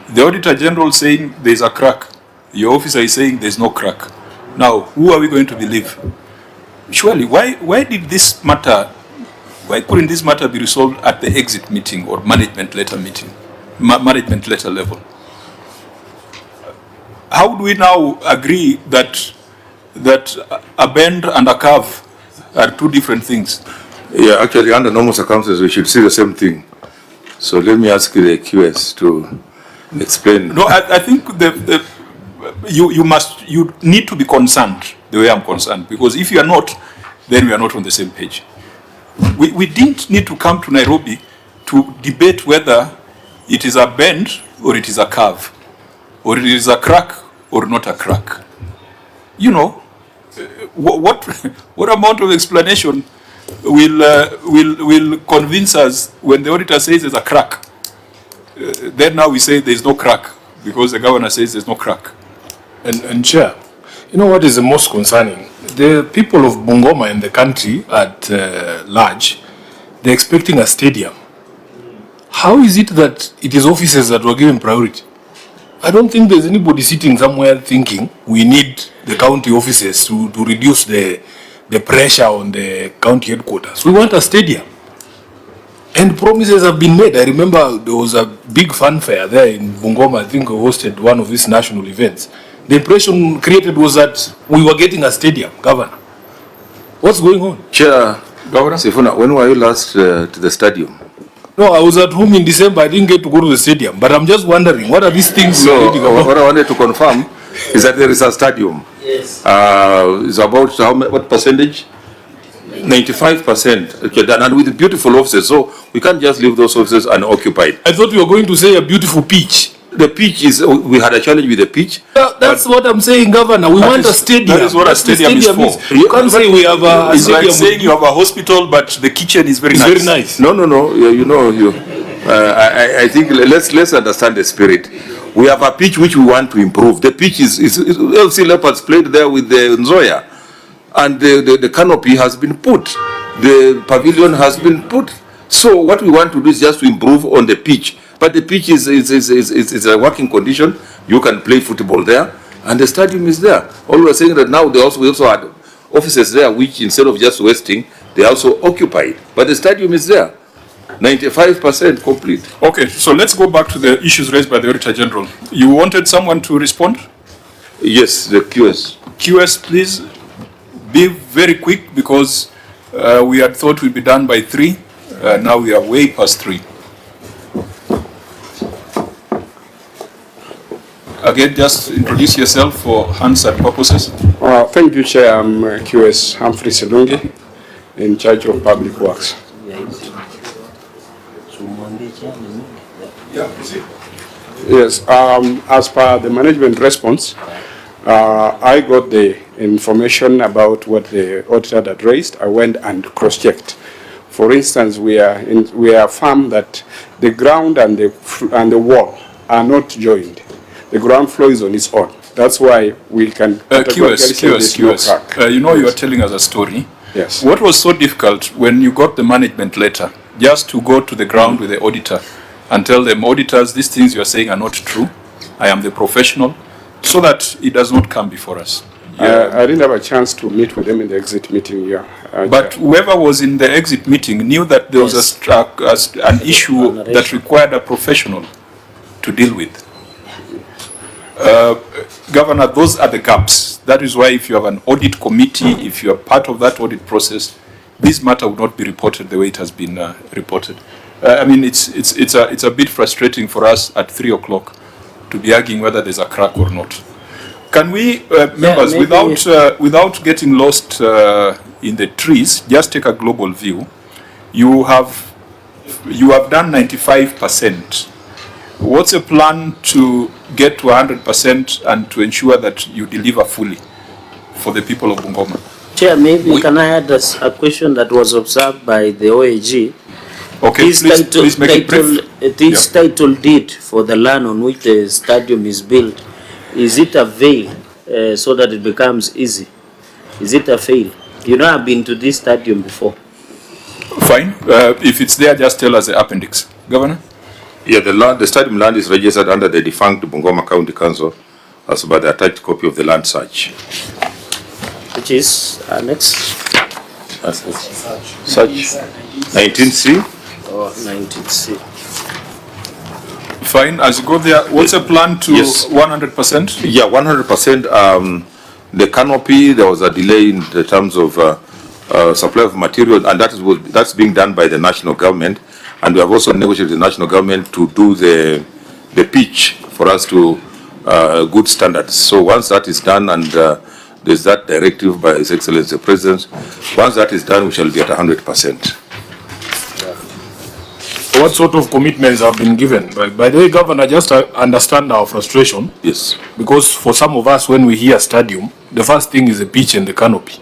Speaker 2: The Auditor General saying there's a crack. Your officer is saying there's no crack. Now, who are we going to believe? Surely, why did this matter, why couldn't this matter be resolved at the exit meeting or management letter meeting, management letter level? How do we now agree that a bend and a curve are two different things?
Speaker 1: Yeah, actually, under normal circumstances, we should see the same thing. So let me ask the QS to explain.
Speaker 2: No, I think you need to be concerned the way I'm concerned, because if you are not, then we are not on the same page. We didn't need to come to Nairobi to debate whether it is a bend or it is a curve, or it is a crack or not a crack. You know, what amount of explanation will convince us when the auditor says there's a crack? Then now we say there's no crack because the governor says there's no crack.
Speaker 8: And Chair, you know what is the most concerning? The people of Bungoma and the country at large, they're expecting a stadium. How is it that it is offices that were given priority? I don't think there's anybody sitting somewhere thinking we need the county offices to reduce the pressure on the county headquarters. We want a stadium. And promises have been made. I remember there was a big fanfare there in Bungoma. I think we hosted one of these national events. The impression created was that we were getting a stadium, Governor. What's going on?
Speaker 1: Chair,
Speaker 2: Governor?
Speaker 1: Sifuna, when were you last to the stadium?
Speaker 8: No, I was at home in December. I didn't get to go to the stadium. But I'm just wondering, what are these things?
Speaker 1: So, what I wanted to confirm is that there is a stadium.
Speaker 4: Yes.
Speaker 1: It's about what percentage? 95%. Okay, and with beautiful offices. So we can't just leave those offices unoccupied.
Speaker 8: I thought you were going to say a beautiful pitch.
Speaker 1: The pitch is, we had a challenge with the pitch.
Speaker 8: That's what I'm saying, Governor. We want a stadium.
Speaker 2: That is what a stadium is for.
Speaker 8: You can't say we have a
Speaker 2: It's
Speaker 8: stadium.
Speaker 2: like saying you have a hospital, but the kitchen is very nice.
Speaker 8: Very nice.
Speaker 1: No. I think let's understand the spirit. We have a pitch which we want to improve. The pitch is LC Leopards played there with the Nzoya, and the canopy has been put. The pavilion has been put. So what we want to do is just to improve on the pitch. But the pitch is a working condition. You can play football there, and the stadium is there. All we are saying that now we also had offices there, which instead of just wasting, they also occupied. But the stadium is there, 95% complete.
Speaker 2: Okay, so let's go back to the issues raised by the Auditor General. You wanted someone to respond?
Speaker 1: Yes, the QS.
Speaker 2: QS, please be very quick, because we had thought we'd be done by 3. Now we are way past 3. Again, just introduce yourself for Hansard purposes.
Speaker 12: Thank you, Chair. I'm QS Humphrey Selungi, in charge of Public Works. Yes, as per the management response, I got the information about what the auditor had raised. I went and cross-checked. For instance, we are firm that the ground and the wall are not joined. The ground floor is on its own. That's why we can...
Speaker 2: QS. You know, you are telling us a story.
Speaker 12: Yes.
Speaker 2: What was so difficult when you got the management letter, just to go to the ground with the auditor and tell them, auditors, these things you are saying are not true. I am the professional, so that it does not come before us.
Speaker 12: I didn't have a chance to meet with them in the exit meeting here.
Speaker 2: But whoever was in the exit meeting knew that there was an issue that required a professional to deal with. Governor, those are the gaps. That is why if you have an audit committee, if you are part of that audit process, this matter would not be reported the way it has been reported. I mean, it's a bit frustrating for us at 3 o'clock to be arguing whether there's a crack or not. Can we, members, without getting lost in the trees, just take a global view? You have done 95%. What's a plan to get to 100% and to ensure that you deliver fully for the people of Bungoma?
Speaker 4: Chair, maybe can I add a question that was observed by the OAG?
Speaker 2: Okay, please make it brief.
Speaker 4: This title deed for the land on which the stadium is built, is it a veil so that it becomes easy? Is it a fail? You know, I've been to this stadium before.
Speaker 2: Fine. If it's there, just tell us the appendix. Governor?
Speaker 1: Yeah, the stadium land is registered under the defunct Bungoma County Council as by the attached copy of the land search.
Speaker 4: Which is next?
Speaker 1: Search 19C.
Speaker 4: Oh, 19C.
Speaker 2: Fine, as you go there, what's a plan to 100%?
Speaker 1: Yeah, 100%. The canopy, there was a delay in the terms of supply of material, and that's being done by the national government. And we have also negotiated with the national government to do the pitch for us to good standards. So once that is done, and there's that directive by His Excellency the President, once that is done, we shall be at 100%.
Speaker 8: What sort of commitments have been given? By the way, Governor, just understand our frustration.
Speaker 1: Yes.
Speaker 8: Because for some of us, when we hear stadium, the first thing is the pitch and the canopy,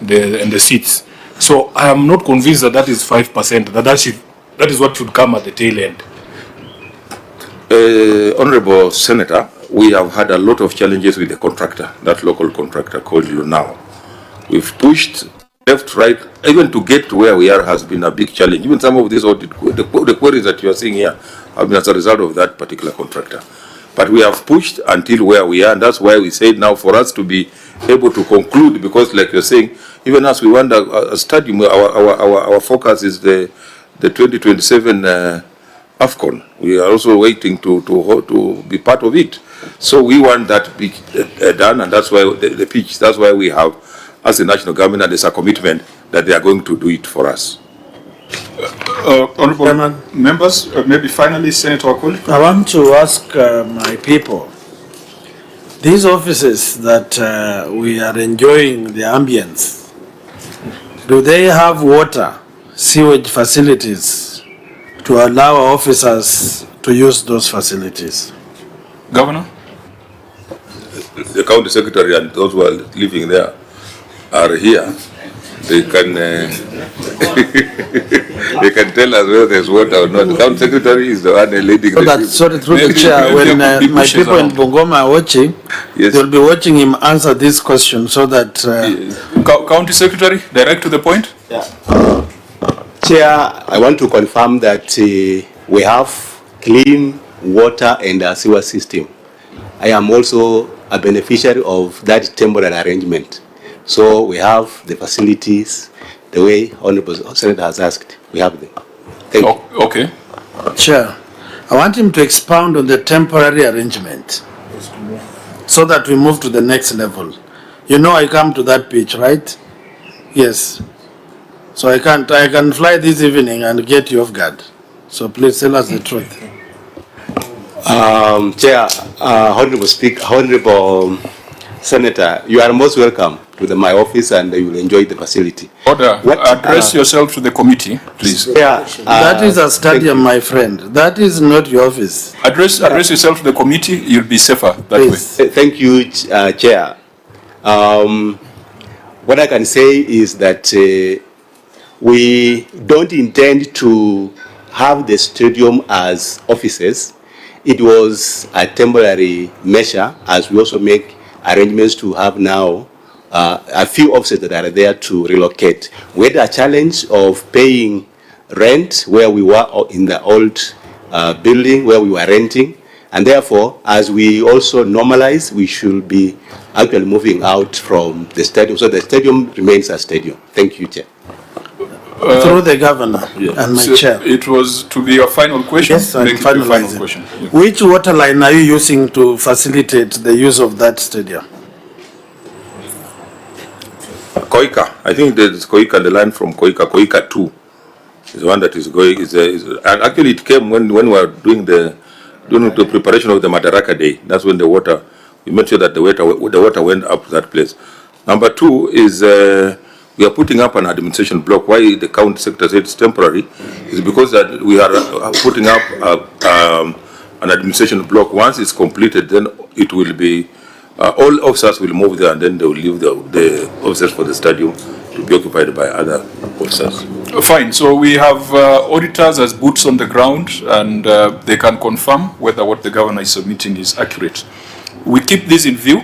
Speaker 8: and the seats. So I am not convinced that that is 5%. That is what should come at the tail end.
Speaker 1: Honorable Senator, we have had a lot of challenges with the contractor, that local contractor called you now. We've pushed left, right, even to get to where we are has been a big challenge. Even some of these audit, the queries that you are seeing here have been as a result of that particular contractor. But we have pushed until where we are, and that's why we said now for us to be able to conclude, because like you're saying, even as we want a stadium, our focus is the 2027 AFCON. We are also waiting to be part of it. So we want that be done, and that's why the pitch, that's why we have, as the national government, and there's a commitment that they are going to do it for us.
Speaker 2: Honorable members, maybe finally, Senator Wakoli.
Speaker 9: I want to ask my people, these offices that we are enjoying the ambience, do they have water, sewage facilities to allow our officers to use those facilities?
Speaker 2: Governor?
Speaker 1: The county secretary and those who are living there are here. They can they can tell us whether there's water or not. The county secretary is the one leading the people.
Speaker 9: Sorry, through the chair, when my people in Bungoma are watching, they'll be watching him answer this question so that...
Speaker 2: County secretary, direct to the point.
Speaker 3: Yeah. Chair, I want to confirm that we have clean water and a sewer system. I am also a beneficiary of that temporary arrangement. So we have the facilities, the way Honorable Senator has asked, we have them. Thank you.
Speaker 2: Okay.
Speaker 9: Chair, I want him to expound on the temporary arrangement so that we move to the next level. You know I come to that pitch, right? Yes. So I can fly this evening and get you off guard. So please tell us the truth.
Speaker 3: Chair, Honorable Senator, you are most welcome to my office and you will enjoy the facility.
Speaker 2: Order. Address yourself to the committee, please.
Speaker 3: Yeah,
Speaker 9: that is a stadium, my friend. That is not your office.
Speaker 2: Address yourself to the committee. You'll be safer that way.
Speaker 3: Thank you, Chair. What I can say is that we don't intend to have the stadium as offices. It was a temporary measure, as we also make arrangements to have now a few officers that are there to relocate. We had a challenge of paying rent where we were in the old building where we were renting, and therefore, as we also normalize, we should be actually moving out from the stadium, so the stadium remains a stadium. Thank you, Chair.
Speaker 9: Through the governor and my chair.
Speaker 2: It was to be a final question.
Speaker 9: Yes, I'm
Speaker 2: Make it a final
Speaker 9: finalizing.
Speaker 2: question. Yeah.
Speaker 9: Which water line are you using to facilitate the use of that stadium?
Speaker 1: Koika, I think there's Koika, the line from Koika, Koika 2 is one that is going, and actually it came when we were doing the preparation of the Madaraka Day. That's when the water, we made sure that the water went up to that place. Number 2 is we are putting up an administration block. Why the county sector said it's temporary is because that we are putting up an administration block. Once it's completed, then it will be, all officers will move there, and then they will leave the officers for the stadium to be occupied by other officers.
Speaker 2: Fine. So we have auditors as boots on the ground, and they can confirm whether what the governor is submitting is accurate. We keep this in view,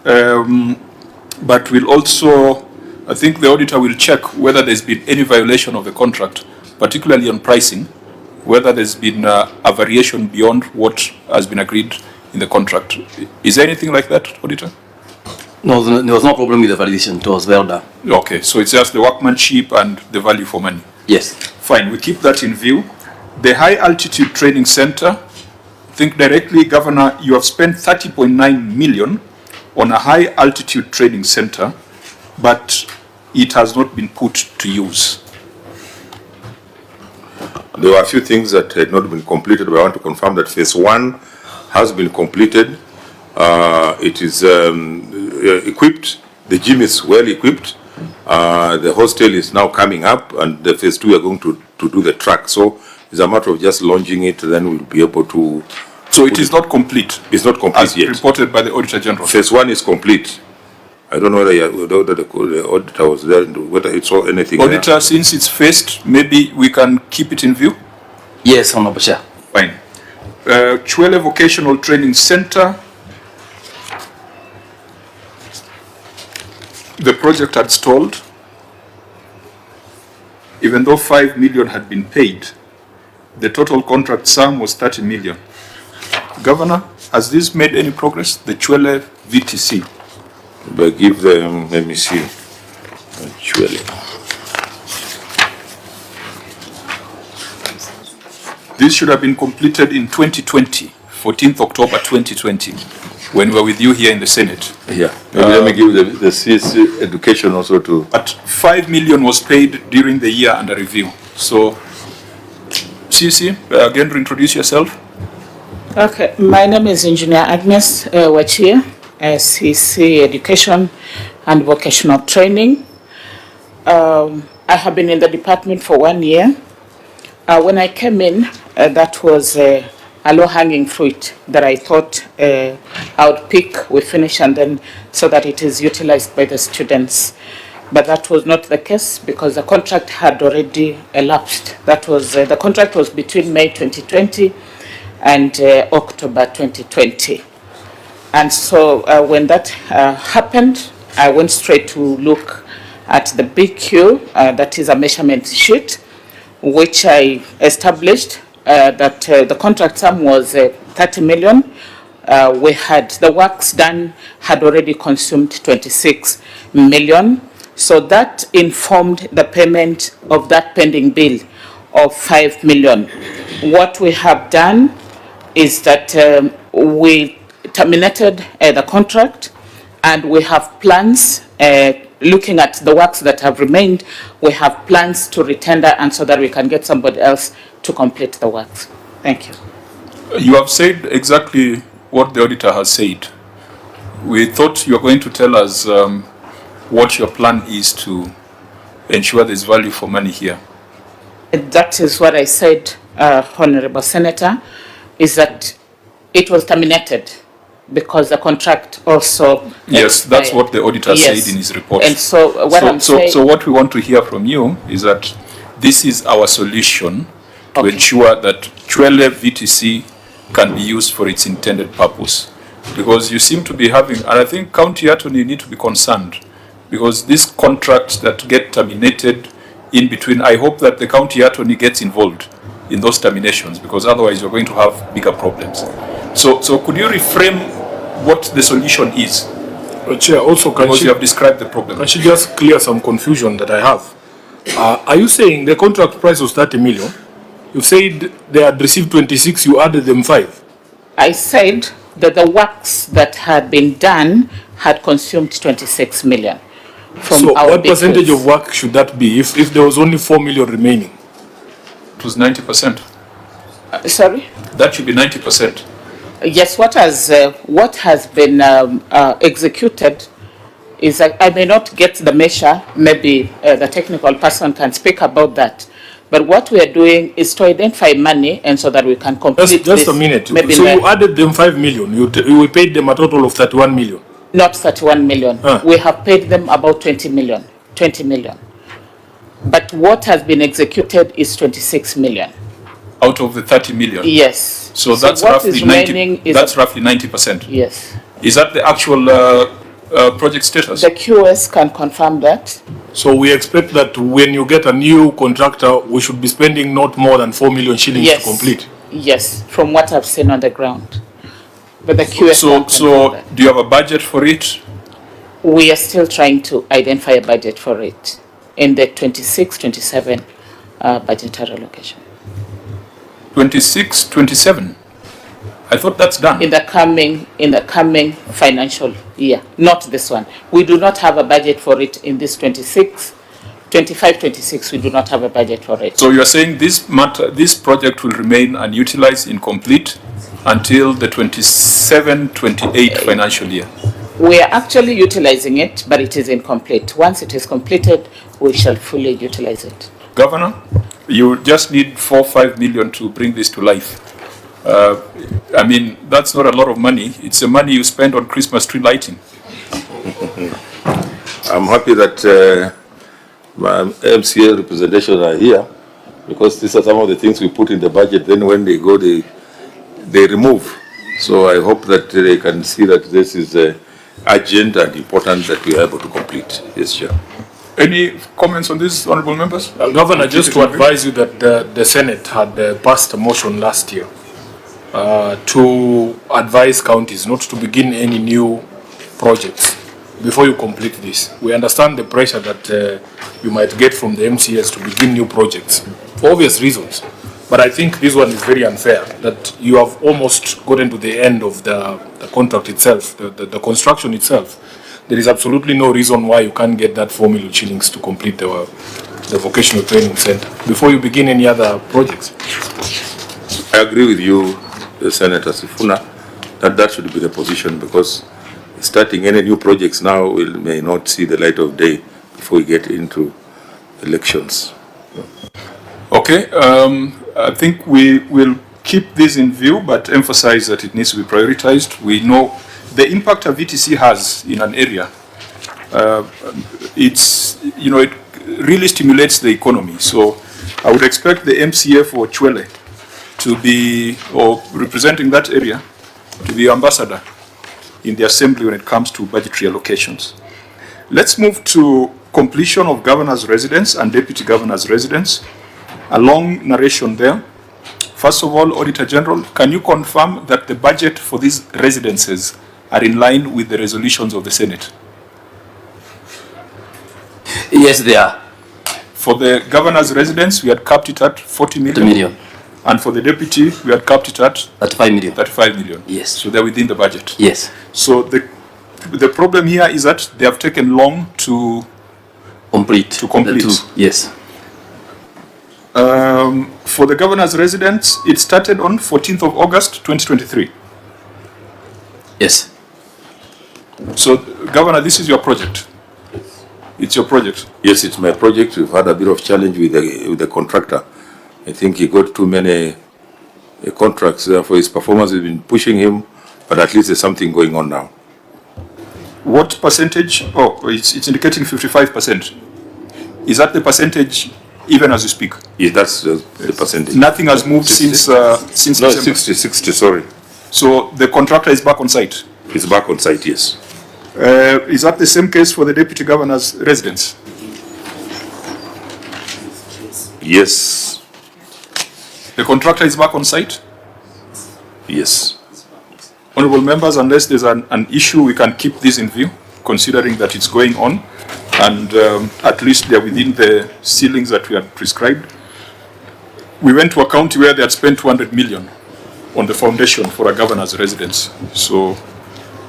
Speaker 2: but we'll also, I think the auditor will check whether there's been any violation of the contract, particularly on pricing, whether there's been a variation beyond what has been agreed in the contract. Is there anything like that, auditor?
Speaker 5: No, there was no problem with the validation. It was well done.
Speaker 2: Okay, so it's just the workmanship and the value for money.
Speaker 5: Yes.
Speaker 2: Fine, we keep that in view. The High Altitude Training Center, I think directly, Governor, you have spent 30.9 million on a high altitude training center, but it has not been put to use.
Speaker 1: There were a few things that had not been completed, but I want to confirm that phase 1 has been completed. It is equipped, the gym is well equipped, the hostel is now coming up, and the phase 2 we are going to do the track. So it's a matter of just launching it, then we'll be able to.
Speaker 2: So it is not complete?
Speaker 1: It's not complete
Speaker 2: as
Speaker 1: yet.
Speaker 2: Reported by the Auditor General?
Speaker 1: Phase 1 is complete. I don't know whether the auditor was there, whether it saw anything.
Speaker 2: Auditor,
Speaker 1: there.
Speaker 2: since it's phased, maybe we can keep it in view?
Speaker 5: Yes, Honorable Chair.
Speaker 2: Fine. Chwele Vocational Training Center. The project had stalled. Even though 5 million had been paid, the total contract sum was 30 million. Governor, has this made any progress? The Chwele VTC.
Speaker 1: But give them, let me see, Chwele.
Speaker 2: This should have been completed in 2020, 14th October 2020, when we were with you here in the Senate.
Speaker 1: Yeah, maybe let me give the CSC education also to.
Speaker 2: But 5 million was paid during the year under review. So, CC, again, reintroduce yourself.
Speaker 13: Okay, my name is Engineer Agnes Wachia, CC Education and Vocational Training. I have been in the department for 1 year. When I came in, that was a low-hanging fruit that I thought I would pick, we finish, and then so that it is utilized by the students. But that was not the case because the contract had already elapsed. That was the contract was between May 2020 and October 2020. And so when that happened, I went straight to look at the BQ, that is a measurement sheet, which I established that the contract sum was 30 million. We had the works done had already consumed 26 million. So that informed the payment of that pending bill of 5 million. What we have done is that we terminated the contract, and we have plans, looking at the works that have remained, we have plans to retender, and so that we can get somebody else to complete the works. Thank you.
Speaker 2: You have said exactly what the auditor has said. We thought you were going to tell us what your plan is to ensure there's value for money here.
Speaker 13: That is what I said, Honorable Senator, is that it was terminated because the contract also
Speaker 2: Yes, that's what the auditor said in his report.
Speaker 13: And so what I'm saying...
Speaker 2: So what we want to hear from you is that this is our solution to ensure that Chwele VTC can be used for its intended purpose. Because you seem to be having, and I think County Attorney need to be concerned, because these contracts that get terminated in between, I hope that the county attorney gets involved in those terminations, because otherwise you're going to have bigger problems. So could you reframe what the solution is?
Speaker 8: Chair, also
Speaker 2: because you have described the problem.
Speaker 8: Can she just clear some confusion that I have? Are you saying the contract price was 30 million? You said they had received 26, you added them 5.
Speaker 13: I said that the works that had been done had consumed 26 million. From
Speaker 8: So
Speaker 13: our
Speaker 8: what percentage
Speaker 13: basis.
Speaker 8: of work should that be if there was only 4 million remaining?
Speaker 2: It was 90%.
Speaker 13: Sorry?
Speaker 2: That should be 90%.
Speaker 13: Yes, what has been executed is, I may not get the measure, maybe the technical person can speak about that. But what we are doing is to identify money and so that we can complete
Speaker 8: Just
Speaker 13: this.
Speaker 8: a minute.
Speaker 13: Maybe
Speaker 8: So you added them 5 million. You paid them a total of 31 million.
Speaker 13: Not 31 million. We have paid them about 20 million. But what has been executed is 26 million.
Speaker 2: Out of the 30 million?
Speaker 13: Yes.
Speaker 2: So that's
Speaker 13: what
Speaker 2: roughly
Speaker 13: is remaining
Speaker 2: 90%.
Speaker 13: is
Speaker 2: That's roughly 90%.
Speaker 13: Yes.
Speaker 2: Is that the actual project status?
Speaker 13: The QS can confirm that.
Speaker 8: So we expect that when you get a new contractor, we should be spending not more than 4 million shillings
Speaker 13: Yes.
Speaker 8: to complete.
Speaker 13: Yes, from what I've seen on the ground. But the QS can confirm
Speaker 2: So
Speaker 13: that.
Speaker 2: do you have a budget for it?
Speaker 13: We are still trying to identify a budget for it in the 26-27 budgetary allocation.
Speaker 2: 26-27? I thought that's done.
Speaker 13: In the coming financial year, not this one. We do not have a budget for it in this 25-26. We do not have a budget for it.
Speaker 2: So you're saying this project will remain unutilized, incomplete, until the 27-28 financial year?
Speaker 13: We are actually utilizing it, but it is incomplete. Once it is completed, we shall fully utilize it.
Speaker 2: Governor, you just need 4-5 million to bring this to life. I mean, that's not a lot of money. It's the money you spend on Christmas tree lighting.
Speaker 1: I'm happy that my MCA representation are here, because these are some of the things we put in the budget. Then when they go, they remove. So I hope that they can see that this is urgent and important that we are able to complete. Yes, Chair.
Speaker 2: Any comments on this, honorable members?
Speaker 8: Governor, just to advise you that the Senate had passed a motion last year to advise counties not to begin any new projects before you complete this. We understand the pressure that you might get from the MCS to begin new projects for obvious reasons. But I think this one is very unfair, that you have almost gotten to the end of the contract itself, the construction itself. There is absolutely no reason why you can't get that 4 million shillings to complete the vocational training center before you begin any other projects.
Speaker 1: I agree with you, Senator Sifuna, that should be the position, because starting any new projects now may not see the light of day before we get into elections.
Speaker 2: Okay, I think we will keep this in view, but emphasize that it needs to be prioritized. We know the impact a VTC has in an area. It really stimulates the economy. So I would expect the MCA for Chwele to be, or representing that area, to be ambassador in the assembly when it comes to budgetary allocations. Let's move to completion of governor's residence and deputy governor's residence. A long narration there. First of all, Auditor General, can you confirm that the budget for these residences are in line with the resolutions of the Senate?
Speaker 5: Yes, they are.
Speaker 2: For the governor's residence, we had capped it at 40 million.
Speaker 5: 2 million.
Speaker 2: And for the deputy, we had capped it at
Speaker 5: 35 million.
Speaker 2: 35 million.
Speaker 5: Yes.
Speaker 2: So they're within the budget.
Speaker 5: Yes.
Speaker 2: So the problem here is that they have taken long to
Speaker 5: complete.
Speaker 2: To complete.
Speaker 5: The two. Yes.
Speaker 2: For the governor's residence, it started on 14th of August 2023.
Speaker 5: Yes.
Speaker 2: So, Governor, this is your project. It's your project.
Speaker 1: Yes, it's my project. We've had a bit of challenge with the contractor. I think he got too many contracts. Therefore, his performance has been pushing him, but at least there's something going on now.
Speaker 2: What percentage? Oh, it's indicating 55%. Is that the percentage even as you speak?
Speaker 1: Yes, that's the percentage.
Speaker 2: Nothing has moved since
Speaker 1: No,
Speaker 2: December.
Speaker 1: 60, sorry.
Speaker 2: So the contractor is back on site?
Speaker 1: He's back on site, yes.
Speaker 2: Is that the same case for the Deputy Governor's residence?
Speaker 1: Yes.
Speaker 2: The contractor is back on site?
Speaker 1: Yes.
Speaker 2: Honorable members, unless there's an issue, we can keep this in view, considering that it's going on, and at least they're within the ceilings that we had prescribed. We went to a county where they had spent 200 million on the foundation for a governor's residence. So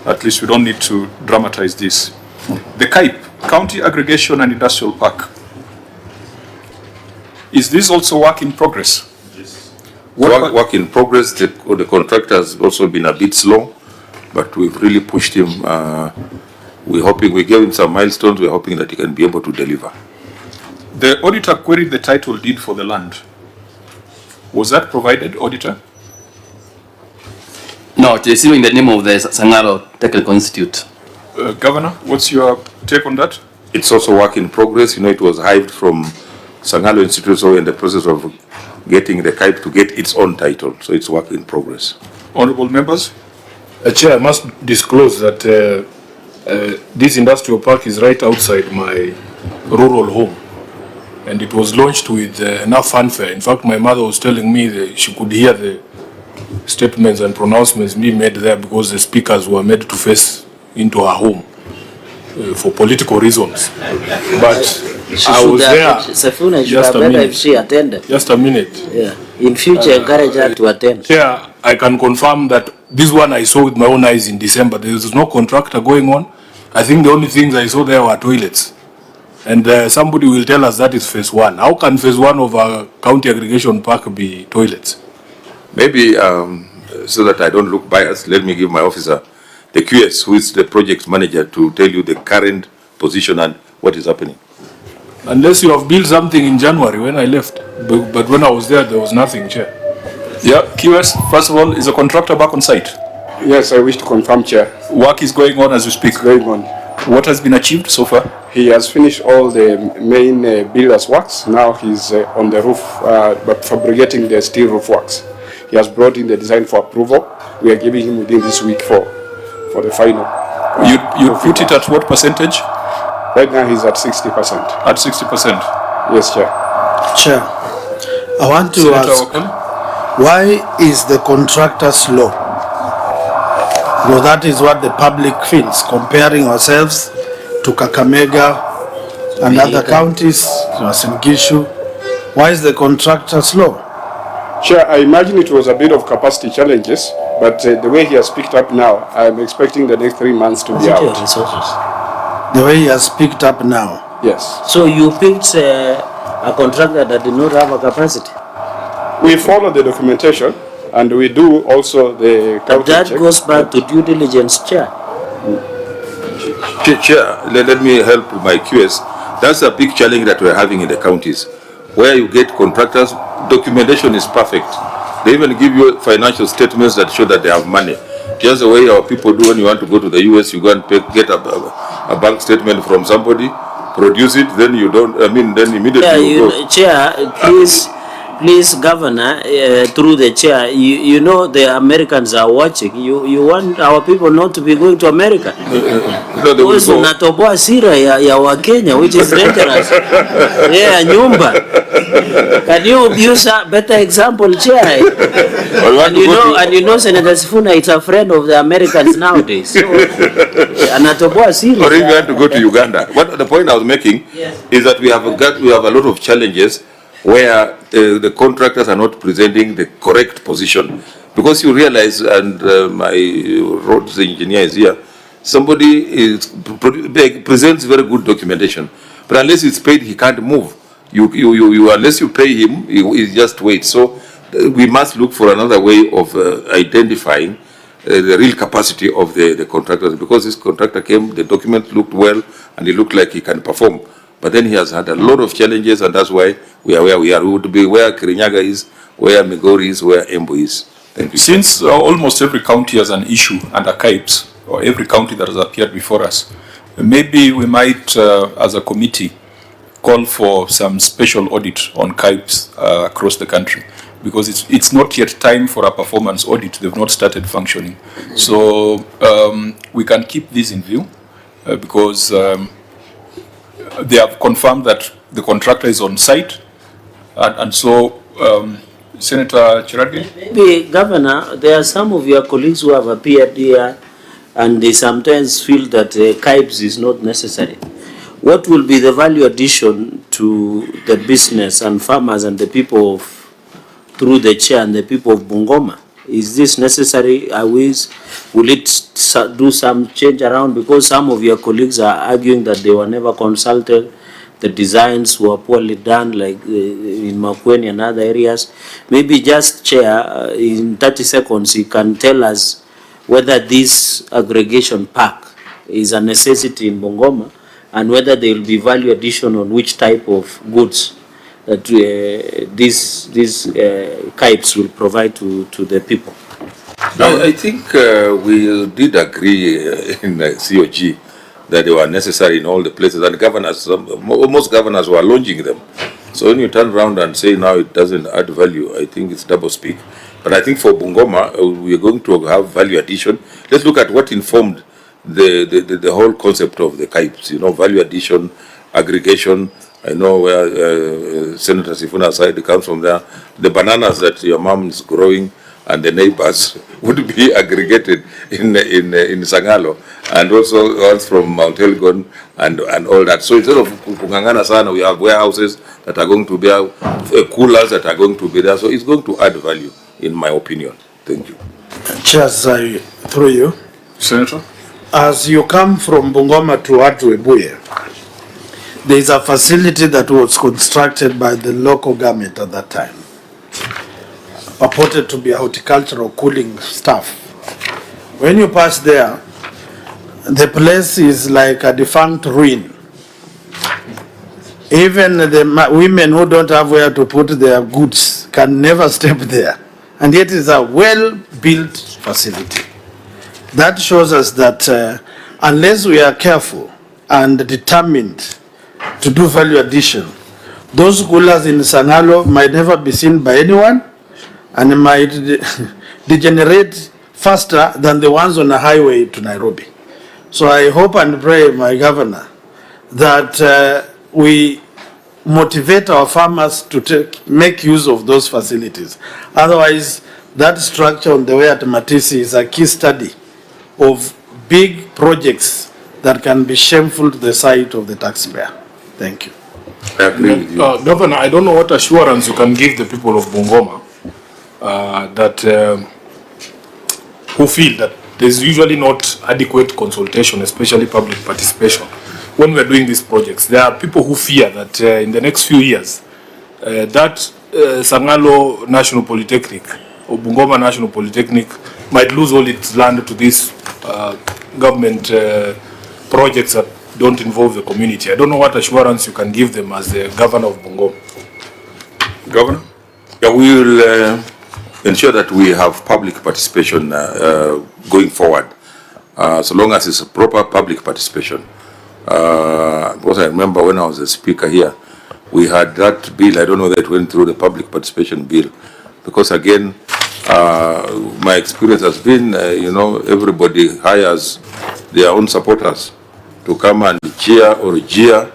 Speaker 2: at least we don't need to dramatize this. The CAIP, County Aggregation and Industrial Park. Is this also work in progress?
Speaker 1: Work in progress. The contractor has also been a bit slow, but we've really pushed him. We're hoping, we gave him some milestones. We're hoping that he can be able to deliver.
Speaker 2: The auditor queried the title deed for the land. Was that provided, auditor?
Speaker 5: No, it is in the name of the Sangalo Technical Institute.
Speaker 2: Governor, what's your take on that?
Speaker 1: It's also work in progress. You know, it was hived from Sangalo Institute, so we're in the process of getting the CAIP to get its own title. So it's work in progress.
Speaker 2: Honorable members?
Speaker 8: Chair, I must disclose that this industrial park is right outside my rural home. And it was launched with enough fanfare. In fact, my mother was telling me that she could hear the statements and pronouncements being made there because the speakers were made to face into her home for political reasons. But I was there.
Speaker 4: Safuna should
Speaker 8: Just
Speaker 4: have
Speaker 8: a
Speaker 4: better
Speaker 8: minute.
Speaker 4: if she attended.
Speaker 8: Just a minute.
Speaker 4: Yeah. In future, encourage her to attend.
Speaker 8: Chair, I can confirm that this one I saw with my own eyes in December. There was no contractor going on. I think the only things I saw there were toilets. And somebody will tell us that is phase one. How can phase one of a county aggregation park be toilets?
Speaker 1: Maybe so that I don't look biased, let me give my officer, the QS, who is the project manager, to tell you the current position and what is happening.
Speaker 8: Unless you have built something in January when I left. But when I was there was nothing, Chair.
Speaker 2: Yeah, QS, first of all, is a contractor back on site?
Speaker 12: Yes, I wish to confirm, Chair.
Speaker 2: Work is going on as we speak?
Speaker 12: It's going on.
Speaker 2: What has been achieved so far?
Speaker 12: He has finished all the main builder's works. Now he's on the roof, but fabricating the steel roof works. He has brought in the design for approval. We are giving him within this week for the final.
Speaker 2: You put it at what percentage?
Speaker 12: Right now he's at 60%.
Speaker 2: At 60%?
Speaker 12: Yes, Chair.
Speaker 9: Chair, I want to
Speaker 2: Senator
Speaker 9: ask,
Speaker 2: Wakoli?
Speaker 9: why is the contractor slow? Because that is what the public feels, comparing ourselves to Kakamega and other counties, to Uasin Gishu. Why is the contractor slow?
Speaker 12: Chair, I imagine it was a bit of capacity challenges, but the way he has picked up now, I'm expecting the next 3 months to be out.
Speaker 9: The way he has picked up now?
Speaker 12: Yes.
Speaker 4: So you picked a contractor that did not have a capacity?
Speaker 12: We follow the documentation and we do also the county
Speaker 4: That
Speaker 12: check.
Speaker 4: goes back to due diligence, Chair.
Speaker 1: Chair, let me help my QS. That's a big challenge that we're having in the counties, where you get contractors, documentation is perfect. They even give you financial statements that show that they have money. Just the way our people do when you want to go to the US, you go and get a bank statement from somebody, produce it, then you don't, then immediately you go.
Speaker 4: Chair, please, Governor, through the chair, you know the Americans are watching. You want our people not to be going to America. Because unatoboa sira ya Wakenya, which is dangerous. Yeah, nyumba. Can you use a better example, Chair? And you know, Senator Sifuna is a friend of the Americans nowadays. So, anatoboa sira.
Speaker 1: Or if you want to go to Uganda. What the point I was making is that we have a lot of challenges where the contractors are not presenting the correct position. Because you realize, and my roads engineer is here, somebody presents very good documentation, but unless it's paid, he can't move. Unless you pay him, he just waits. So we must look for another way of identifying the real capacity of the contractors. Because this contractor came, the document looked well, and he looked like he can perform. But then he has had a lot of challenges, and that's why we are where we are. We would be where Kirinyaga is, where Migori is, where Embu is. Thank you.
Speaker 2: Since almost every county has an issue under CAIPs, or every county that has appeared before us, maybe we might, as a committee, call for some special audit on CAIPs across the country. Because it's not yet time for a performance audit. They've not started functioning. So we can keep this in view. because they have confirmed that the contractor is on site, and so Senator Chiragi?
Speaker 4: Maybe, Governor, there are some of your colleagues who have appeared here and they sometimes feel that KIPES is not necessary. What will be the value addition to the business and farmers and the people of, through the chair, and the people of Bungoma? Is this necessary? Will it do some change around? Because some of your colleagues are arguing that they were never consulted. The designs were poorly done, like in Makueni and other areas. Maybe just, Chair, in 30 seconds, you can tell us whether this aggregation park is a necessity in Bungoma, and whether there will be value addition on which type of goods that these KIPES will provide to the people.
Speaker 1: I think we did agree in COG that they were necessary in all the places, and governors, most governors were launching them. So when you turn around and say now it doesn't add value, I think it's double speak. But I think for Bungoma, we're going to have value addition. Let's look at what informed the whole concept of the KIPES, you know, value addition, aggregation. I know where Senator Sifuna's side comes from there. The bananas that your mom is growing and the neighbors would be aggregated in Sangalo, and also ones from Mount Elgon and all that. So instead of Kungangana Sana, we have warehouses that are going to be coolers that are going to be there. So it's going to add value, in my opinion. Thank you.
Speaker 9: Chairs, through you.
Speaker 2: Senator?
Speaker 9: As you come from Bungoma to Atuebuye, there is a facility that was constructed by the local government at that time, purported to be a horticultural cooling stuff. When you pass there, the place is like a defunct ruin. Even the women who don't have where to put their goods can never step there. And yet it is a well-built facility. That shows us that unless we are careful and determined to do value addition, those coolers in Sangalo might never be seen by anyone, and it might degenerate faster than the ones on the highway to Nairobi. So I hope and pray, my governor, that we motivate our farmers to make use of those facilities. Otherwise, that structure on the way at Matisi is a key study of big projects that can be shameful to the sight of the taxpayer. Thank you.
Speaker 1: I agree with you.
Speaker 8: Governor, I don't know what assurance you can give the people of Bungoma who feel that there's usually not adequate consultation, especially public participation, when we're doing these projects. There are people who fear that in the next few years, that Sangalo National Polytechnic or Bungoma National Polytechnic might lose all its land to these government projects that don't involve the community. I don't know what assurance you can give them as the governor of Bungoma.
Speaker 1: Governor? Yeah, we will ensure that we have public participation going forward, so long as it's a proper public participation. Because I remember when I was a speaker here, we had that bill. I don't know that it went through the public participation bill, because again, my experience has been, you know, everybody hires their own supporters to come and cheer or jeer,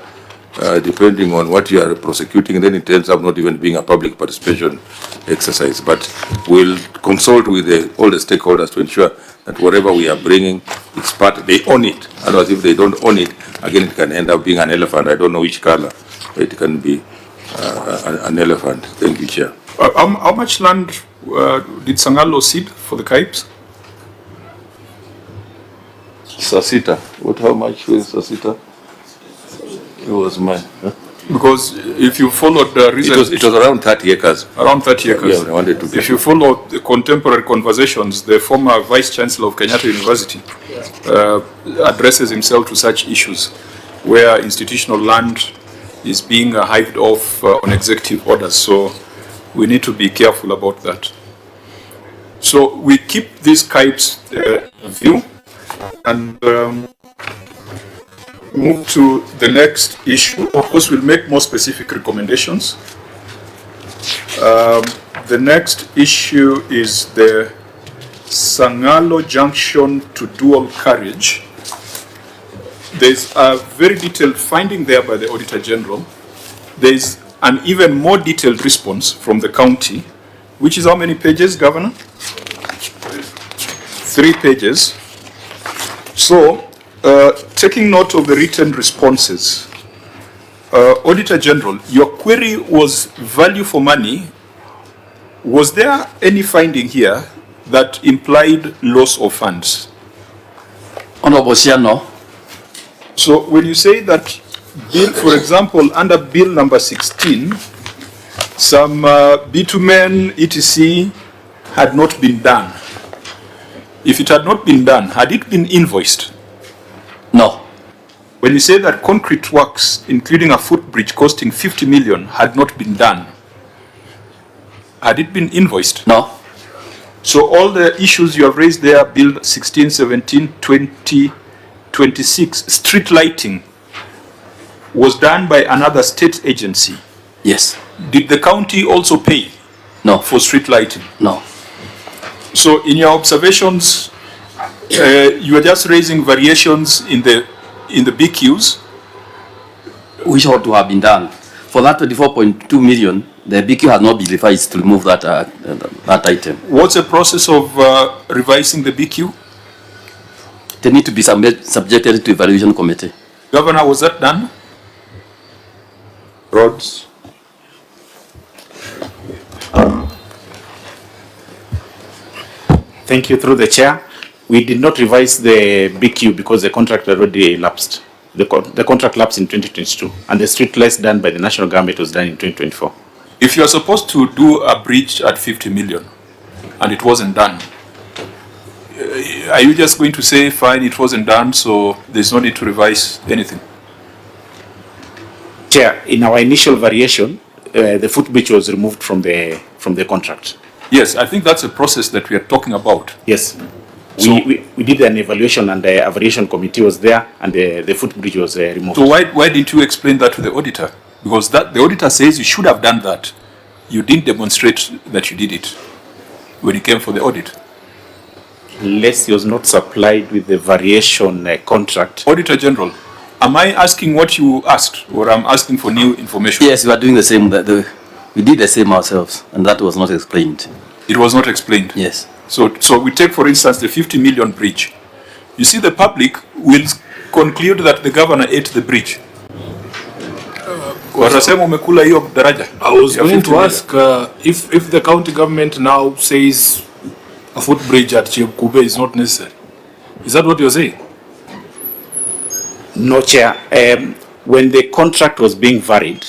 Speaker 1: depending on what you are prosecuting. Then it ends up not even being a public participation exercise. But we'll consult with all the stakeholders to ensure that whatever we are bringing, it's part, they own it. Otherwise, if they don't own it, again, it can end up being an elephant. I don't know which color, but it can be an elephant. Thank you, Chair.
Speaker 2: How much land did Sangalo cede for the KIPES?
Speaker 1: Sasita. How much was Sasita? It was mine. Huh?
Speaker 2: Because if you followed the recent...
Speaker 1: It was around 30 acres.
Speaker 2: Around 30 acres.
Speaker 1: Yeah, I wanted to
Speaker 2: if you follow the contemporary conversations, the former Vice Chancellor of Kenyatta University addresses himself to such issues where institutional land is being hived off on executive orders. So we need to be careful about that. So we keep these KIPES view and move to the next issue. Of course, we'll make more specific recommendations. The next issue is the Sangalo Junction to dual carriage There's a very detailed finding there by the Auditor General. There's an even more detailed response from the county, which is how many pages, Governor? 3 pages. So, taking note of the written responses, Auditor General, your query was value for money. Was there any finding here that implied loss of funds?
Speaker 5: Honorable Chair, no.
Speaker 2: So when you say that, bill, for example, under bill number 16, some bitumen, etc. had not been done. If it had not been done, had it been invoiced?
Speaker 5: No.
Speaker 2: When you say that concrete works, including a footbridge costing 50 million, had not been done, had it been invoiced?
Speaker 5: No.
Speaker 2: So all the issues you have raised there, Bill 16, 17, 20, 26, street lighting, was done by another state agency.
Speaker 5: Yes.
Speaker 2: Did the county also pay?
Speaker 5: No.
Speaker 2: For street lighting?
Speaker 5: No.
Speaker 2: So in your observations, you are just raising variations in the BQs?
Speaker 5: Which ought to have been done. For that 24.2 million, the BQ has not been revised to remove that item.
Speaker 2: What's the process of revising the BQ?
Speaker 5: They need to be subjected to evaluation committee.
Speaker 2: Governor, was that done?
Speaker 1: Roads.
Speaker 14: Thank you, through the chair. We did not revise the BQ because the contract already lapsed. The contract lapsed in 2022, and the street lights done by the national government was done in 2024.
Speaker 2: If you are supposed to do a bridge at 50 million and it wasn't done, are you just going to say, fine, it wasn't done, so there's no need to revise anything?
Speaker 14: Chair, in our initial variation, the footbridge was removed from the contract.
Speaker 2: Yes, I think that's a process that we are talking about.
Speaker 14: Yes.
Speaker 2: So,
Speaker 14: we did an evaluation, and the evaluation committee was there, and the footbridge was removed.
Speaker 2: So why didn't you explain that to the auditor? Because the auditor says you should have done that. You didn't demonstrate that you did it when you came for the audit.
Speaker 14: Unless he was not supplied with the variation contract.
Speaker 2: Auditor General, am I asking what you asked, or I'm asking for new information?
Speaker 5: Yes, we are doing the same. We did the same ourselves, and that was not explained.
Speaker 2: It was not explained?
Speaker 5: Yes.
Speaker 2: So we take, for instance, the 50 million bridge. You see, the public will conclude that the governor ate the bridge.
Speaker 8: I was going to ask if the county government now says a footbridge at Chebukube is not necessary. Is that what you're saying?
Speaker 14: No, Chair. When the contract was being varied,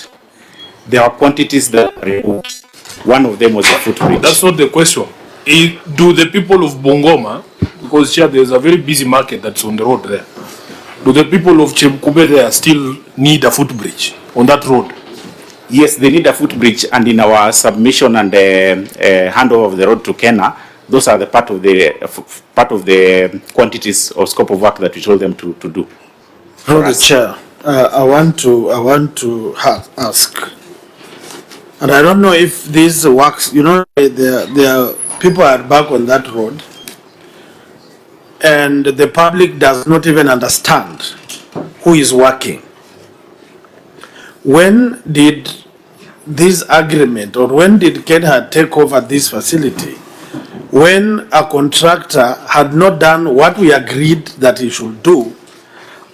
Speaker 14: there are quantities that were removed. One of them was a footbridge.
Speaker 8: That's not the question. Do the people of Bungoma, because Chair, there's a very busy market that's on the road there, do the people of Chebukube there still need a footbridge on that road?
Speaker 14: Yes, they need a footbridge, and in our submission and handover of the road to Kenya, those are the part of the quantities or scope of work that we told them to do.
Speaker 9: Through the chair, I want to ask, and I don't know if this works. You know, there are people are back on that road, and the public does not even understand who is working. When did this agreement, or when did Kenya take over this facility? When a contractor had not done what we agreed that he should do,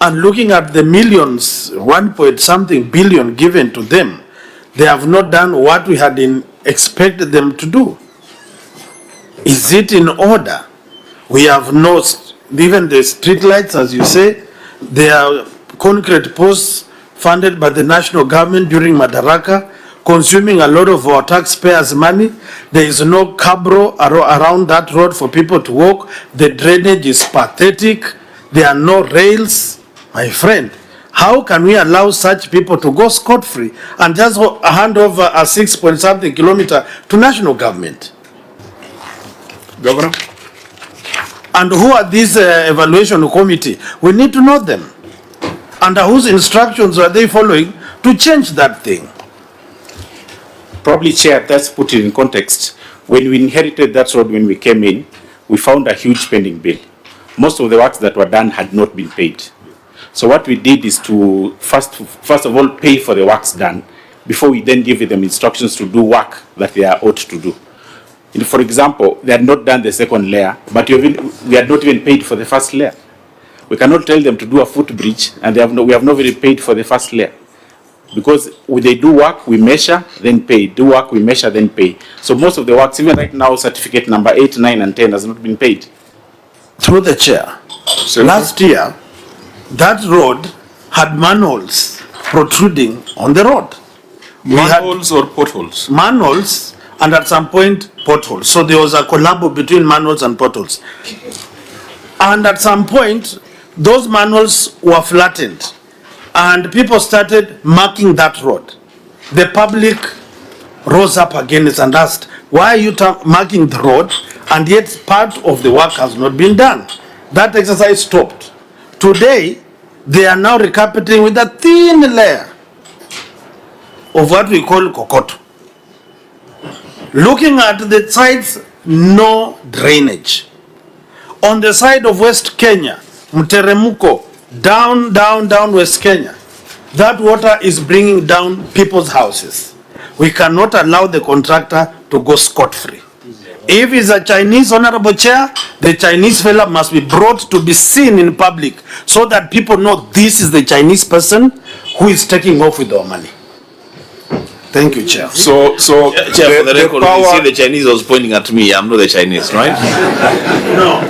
Speaker 9: and looking at the millions, 1.something billion given to them, they have not done what we had expected them to do. Is it in order? We have no, even the street lights, as you say, they are concrete posts funded by the national government during Madaraka, consuming a lot of our taxpayers' money. There is no cabro around that road for people to walk. The drainage is pathetic. There are no rails. My friend, how can we allow such people to go scot-free and just hand over a 6-point-something kilometer to national government?
Speaker 2: Governor?
Speaker 9: And who are these evaluation committee? We need to know them. Under whose instructions are they following to change that thing?
Speaker 14: Probably, Chair, that's put it in context. When we inherited that road, when we came in, we found a huge pending bill. Most of the works that were done had not been paid. So what we did is to first of all pay for the works done before we then give them instructions to do work that they are ought to do. For example, they had not done the second layer, but we had not even paid for the first layer. We cannot tell them to do a footbridge and we have not really paid for the first layer. Because when they do work, we measure, then pay. Do work, we measure, then pay. So most of the works, even right now, certificate number 8, 9, and 10 has not been paid.
Speaker 9: Through the chair, last year, that road had manholes protruding on the road.
Speaker 2: Manholes or potholes?
Speaker 9: Manholes, and at some point, potholes. So there was a collabo between manholes and potholes. And at some point, those manholes were flattened. And people started marking that road. The public rose up against it and asked, why are you marking the road and yet part of the work has not been done? That exercise stopped. Today, they are now recapitulating with a thin layer of what we call kokoto. Looking at the sides, no drainage. On the side of West Kenya, Mteremuko, down West Kenya, that water is bringing down people's houses. We cannot allow the contractor to go scot-free. If it's a Chinese, Honorable Chair, the Chinese fella must be brought to be seen in public so that people know this is the Chinese person who is taking off with our money. Thank you, Chair.
Speaker 1: So
Speaker 15: Chair, for the record, you see the Chinese was pointing at me. I'm not the Chinese, right?
Speaker 9: No.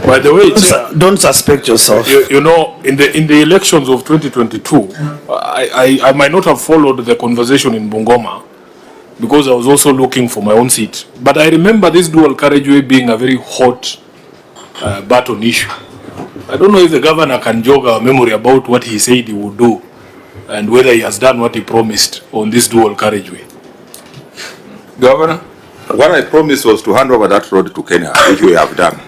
Speaker 8: By the way, Chair,
Speaker 9: don't suspect yourself.
Speaker 8: You know, in the elections of 2022, I might not have followed the conversation in Bungoma because I was also looking for my own seat. But I remember this dual carriageway being a very hot button issue. I don't know if the governor can jog our memory about what he said he would do and whether he has done what he promised on this dual carriageway.
Speaker 1: Governor, what I promised was to hand over that road to Kenya, which we have done.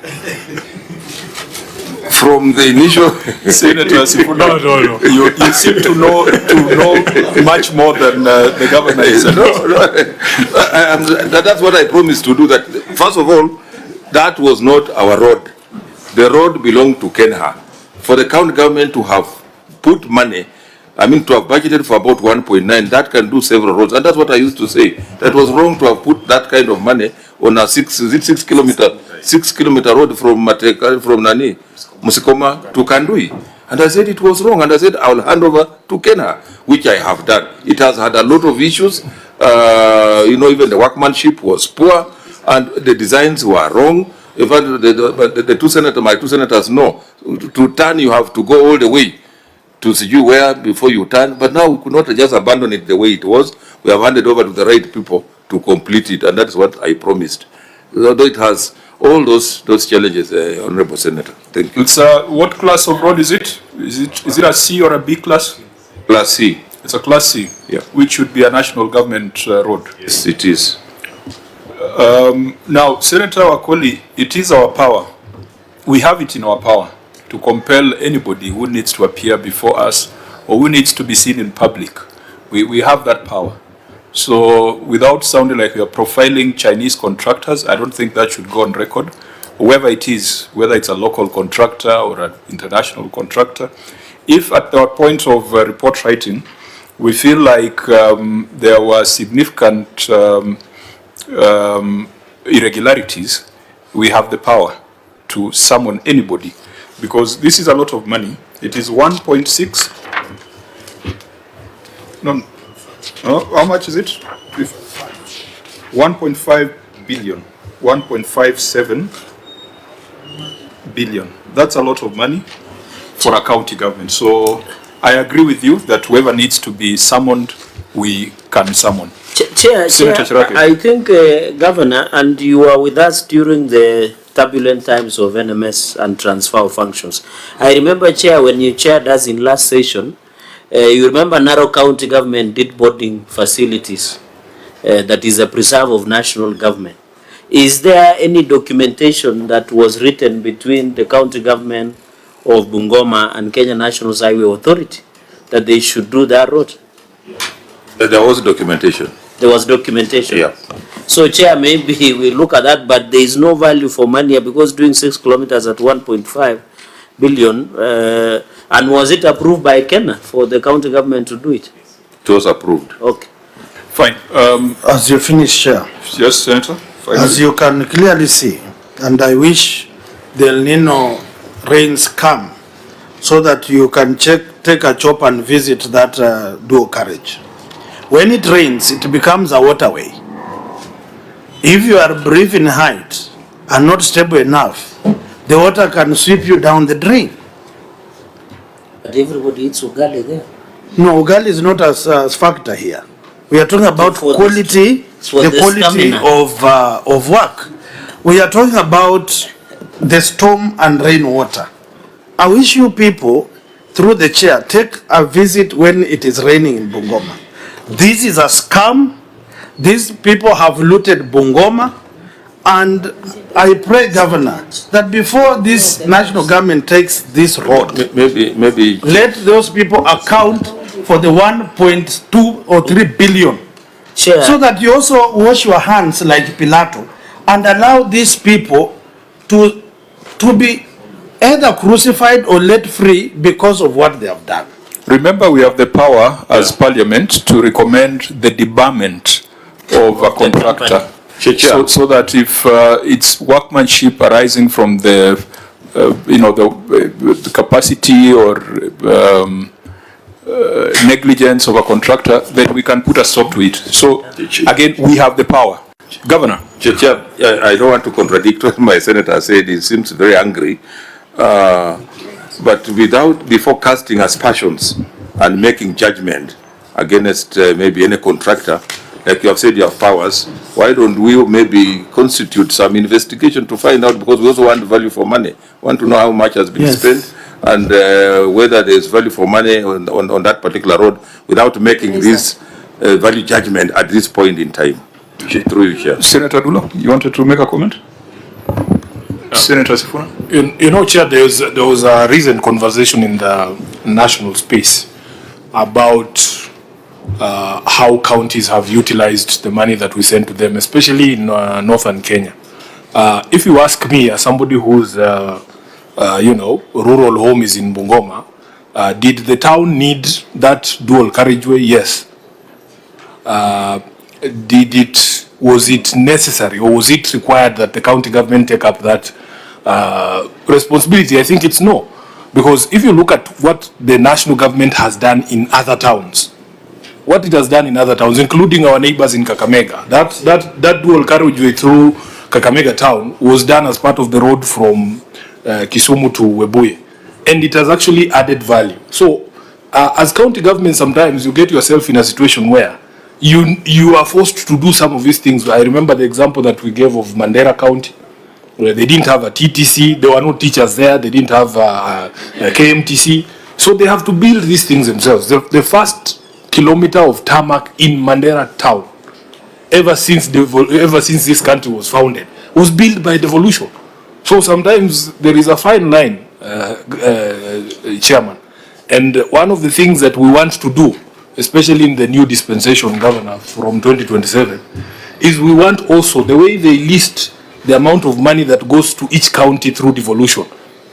Speaker 1: From the initial
Speaker 2: Senator Sifuna, no. You seem to know much more than the governor is.
Speaker 1: That's what I promised to do. That first of all, that was not our road. The road belonged to Kenya. For the county government to have put money, I mean, to have budgeted for about 1.9, that can do several roads. And that's what I used to say. That was wrong to have put that kind of money on a 6 kilometer road from Musikoma to Kandui. And I said it was wrong. And I said, I'll hand over to Kenya, which I have done. It has had a lot of issues. Even the workmanship was poor and the designs were wrong. In fact, my two senators know. To turn, you have to go all the way to see you where before you turn, but now we could not just abandon it the way it was. We have handed over to the right people to complete it, and that's what I promised. Although it has all those challenges, Honorable Senator. Thank you.
Speaker 2: It's what class of road is it? Is it a C or a B class?
Speaker 1: Class C.
Speaker 2: It's a class C,
Speaker 1: yeah.
Speaker 2: Which should be a national government road.
Speaker 1: Yes, it is.
Speaker 2: Now, Senator Wakoli, it is our power. We have it in our power to compel anybody who needs to appear before us or who needs to be seen in public. We have that power. So without sounding like we are profiling Chinese contractors, I don't think that should go on record. Whoever it is, whether it's a local contractor or an international contractor, if at the point of report writing, we feel like there were significant irregularities, we have the power to summon anybody. Because this is a lot of money. It is 1.6. No, how much is it? 1.5 billion. 1.57 billion. That's a lot of money for a county government. So I agree with you that whoever needs to be summoned, we can summon.
Speaker 4: Chair, I think, Governor, and you were with us during the turbulent times of NMS and transfer of functions. I remember, Chair, when you chaired us in last session, you remember Narrow County government did boarding facilities. That is a preserve of national government. Is there any documentation that was written between the county government of Bungoma and Kenya National Highway Authority that they should do that road?
Speaker 1: There was documentation.
Speaker 4: There was documentation?
Speaker 1: Yeah.
Speaker 4: So, Chair, maybe we look at that, but there is no value for money because doing 6 kilometers at 1.5, billion. And was it approved by Kenya for the county government to do it?
Speaker 1: It was approved.
Speaker 4: Okay.
Speaker 2: Fine.
Speaker 9: As you finish, Chair.
Speaker 2: Yes, Senator. Finally.
Speaker 9: As you can clearly see, and I wish the El Nino rains come so that you can take a chop and visit that dual carriage. When it rains, it becomes a waterway. If you are brief in height and not stable enough, the water can sweep you down the drain.
Speaker 4: But everybody eats ugali there.
Speaker 9: No, ugali is not as factor here. We are talking about quality, the quality of work. We are talking about the storm and rainwater. I wish you people, through the chair, take a visit when it is raining in Bungoma. This is a scam. These people have looted Bungoma. And I pray, Governor, that before this national government takes this road,
Speaker 1: maybe
Speaker 9: let those people account for the 1.2 or 3 billion.
Speaker 4: Sure.
Speaker 9: So that you also wash your hands like Pilato and allow these people to be either crucified or let free because of what they have done.
Speaker 2: Remember, we have the power as Parliament to recommend the debarment of a contractor. So that if it's workmanship arising from the, the capacity or negligence of a contractor, then we can put a stop to it. So again, we have the power. Governor.
Speaker 1: Chair, I don't want to contradict what my senator said. He seems very angry. But before casting aspersions and making judgment against maybe any contractor, like you have said, you have powers, why don't we maybe constitute some investigation to find out, because we also want value for money. We want to know how much has been spent and whether there is value for money on that particular road without making this value judgment at this point in time. Through you, Chair.
Speaker 2: Senator Dulo, you wanted to make a comment? Senator Sifuna?
Speaker 8: You know, Chair, there was a recent conversation in the national space about how counties have utilized the money that we send to them, especially in northern Kenya. If you ask me, as somebody whose rural home is in Bungoma, did the town need that dual carriageway? Yes. Was it necessary, or was it required that the county government take up that responsibility? I think it's no. Because if you look at what the national government has done in other towns, what it has done in other towns, including our neighbors in Kakamega, that dual carriageway through Kakamega town was done as part of the road from Kisumu to Webuye. And it has actually added value. So, as county government, sometimes you get yourself in a situation where you are forced to do some of these things. I remember the example that we gave of Mandera County, where they didn't have a TTC, there were no teachers there, they didn't have a KMTC. So they have to build these things themselves. The first kilometer of tarmac in Mandera town, ever since this country was founded, was built by devolution. So sometimes there is a fine line, Chairman. And one of the things that we want to do, especially in the new dispensation, Governor, from 2027, is we want also, the way they list the amount of money that goes to each county through devolution,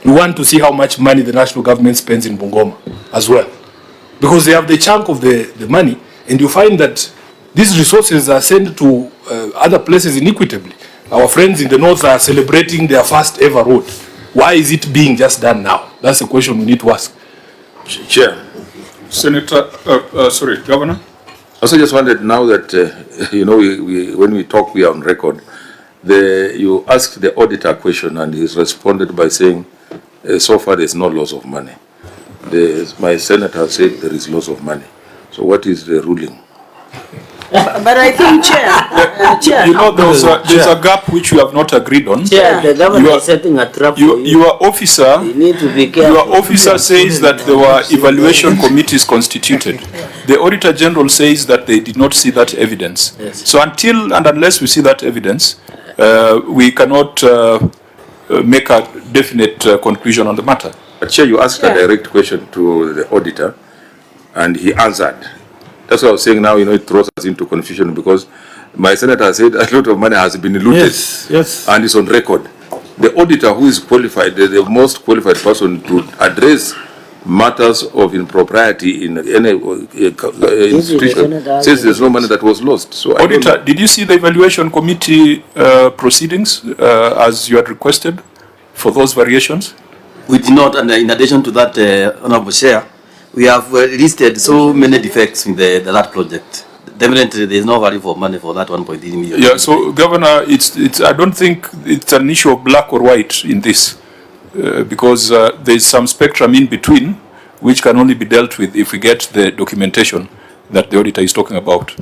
Speaker 8: we want to see how much money the national government spends in Bungoma as well. Because they have the chunk of the money, and you find that these resources are sent to other places inequitably. Our friends in the north are celebrating their first ever road. Why is it being just done now? That's a question we need to ask.
Speaker 1: Chair.
Speaker 2: Senator, Governor.
Speaker 1: I also just wanted, now that, when we talk, we are on record. You asked the auditor a question and he's responded by saying, so far there's no loss of money. My senator said there is loss of money. So what is the ruling?
Speaker 13: But I think, Chair,
Speaker 2: there's a gap which you have not agreed on.
Speaker 4: Chair, the government is setting a trap for you.
Speaker 2: Your officer,
Speaker 4: you need to be careful.
Speaker 2: Your officer says that there were evaluation committees constituted. The Auditor General says that they did not see that evidence.
Speaker 4: Yes.
Speaker 2: So until and unless we see that evidence, we cannot make a definite conclusion on the matter.
Speaker 1: But Chair, you asked a direct question to the auditor, and he answered. That's what I was saying now, it throws us into confusion, because my senator said a lot of money has been looted.
Speaker 9: Yes.
Speaker 1: And it's on record. the auditor who is qualified, the most qualified person to address matters of impropriety in any institution, says there's no money that was lost. So
Speaker 2: Auditor, did you see the evaluation committee proceedings as you had requested for those variations?
Speaker 5: We did not, and in addition to that, Honorable Chair, we have listed so many defects in that project. Definitely, there is no value for money for that 1.3 million.
Speaker 2: Yeah, so Governor, I don't think it's an issue of black or white in this, because there is some spectrum in between, which can only be dealt with if we get the documentation that the auditor is talking about.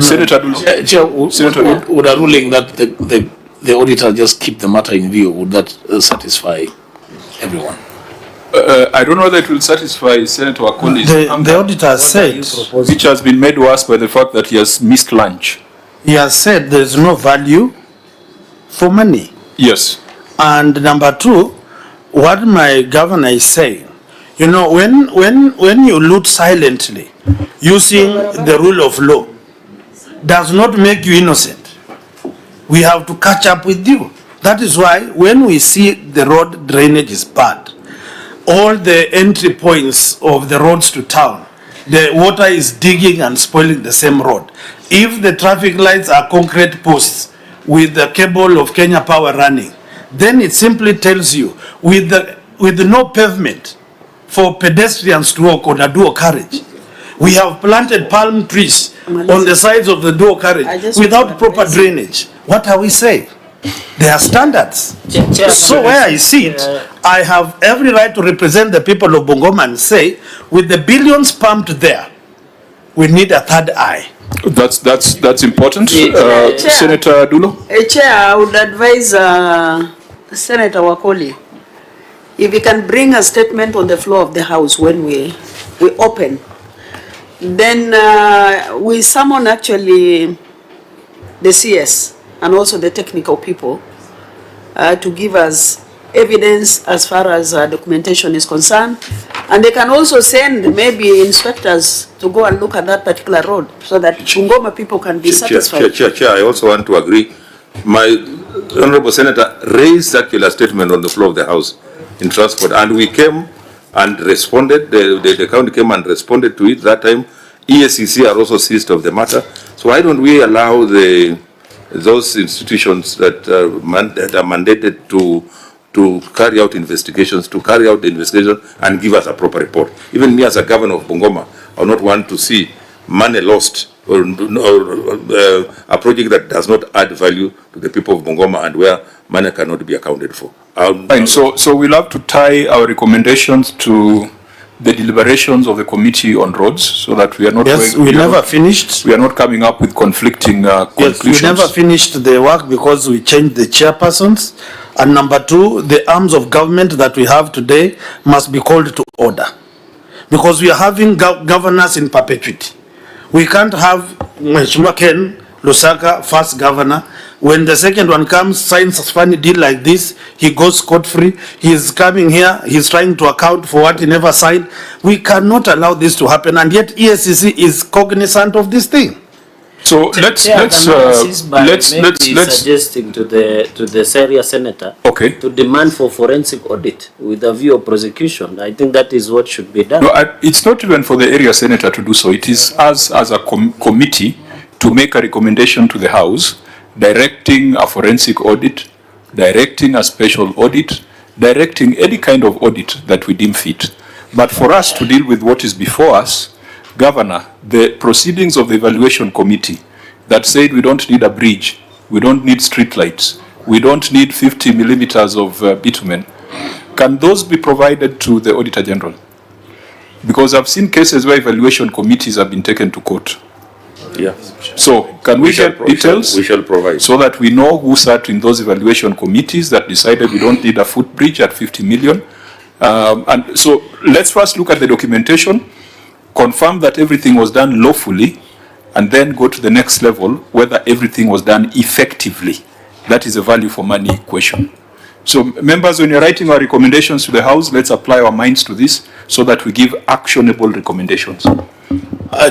Speaker 2: Senator,
Speaker 15: would a ruling that the auditor just keep the matter in view, would that satisfy everyone?
Speaker 2: I don't know that will satisfy Senator Wakoli's
Speaker 9: The auditor said,
Speaker 2: which has been made worse by the fact that he has missed lunch.
Speaker 9: He has said there is no value for money.
Speaker 2: Yes.
Speaker 9: And number two, what my governor is saying, you know, when you loot silently using the rule of law, does not make you innocent. We have to catch up with you. That is why when we see the road drainage is bad, all the entry points of the roads to town, the water is digging and spoiling the same road. If the traffic lights are concrete posts with the cable of Kenya Power running, then it simply tells you with no pavement for pedestrians to walk on a dual carriage. We have planted palm trees on the sides of the dual carriage without proper drainage. What are we saying? There are standards. So where I sit, I have every right to represent the people of Bungoma and say, with the billions pumped there, we need a third eye.
Speaker 2: That's important. Senator Dulo?
Speaker 16: Chair, I would advise Senator Wakoli, if he can bring a statement on the floor of the House when we open, then we summon actually the CS and also the technical people to give us evidence as far as documentation is concerned. And they can also send maybe inspectors to go and look at that particular road so that Bungoma people can be satisfied.
Speaker 1: Chair, I also want to agree. My Honorable Senator raised that killer statement on the floor of the House in transport, and we came and responded. The county came and responded to it that time. ESCC are also seized of the matter. So why don't we allow those institutions that are mandated to carry out investigations, to carry out the investigation and give us a proper report. Even me as a governor of Bungoma, I would not want to see money lost or a project that does not add value to the people of Bungoma and where money cannot be accounted for.
Speaker 2: Fine. So we'll have to tie our recommendations to the deliberations of the committee on roads, so that we are not.
Speaker 9: Yes, we never finished.
Speaker 2: We are not coming up with conflicting conclusions.
Speaker 9: Yes, we never finished the work because we changed the chairpersons. And number two, the arms of government that we have today must be called to order, because we are having governors in perpetuity. We can't have Mheshimiwa Ken Lusaka first governor. When the second one comes, signs a funny deal like this, he goes scot-free. He's coming here, he's trying to account for what he never signed. We cannot allow this to happen, and yet ESCC is cognizant of this thing.
Speaker 2: So let's
Speaker 4: suggesting to the Syria senator to demand for forensic audit with a view of prosecution. I think that is what should be done.
Speaker 2: No, it's not even for the area senator to do so. It is us as a committee to make a recommendation to the House, directing a forensic audit, directing a special audit, directing any kind of audit that we deem fit. But for us to deal with what is before us, Governor, the proceedings of the evaluation committee that said we don't need a bridge, we don't need street lights, we don't need 50 millimeters of bitumen, can those be provided to the Auditor General? Because I've seen cases where evaluation committees have been taken to court.
Speaker 1: Yeah.
Speaker 2: So can we get details?
Speaker 1: We shall provide.
Speaker 2: So that we know who sat in those evaluation committees that decided we don't need a footbridge at 50 million. And so let's first look at the documentation, confirm that everything was done lawfully, and then go to the next level, whether everything was done effectively. That is a value for money question. So members, when you're writing our recommendations to the House, let's apply our minds to this so that we give actionable recommendations.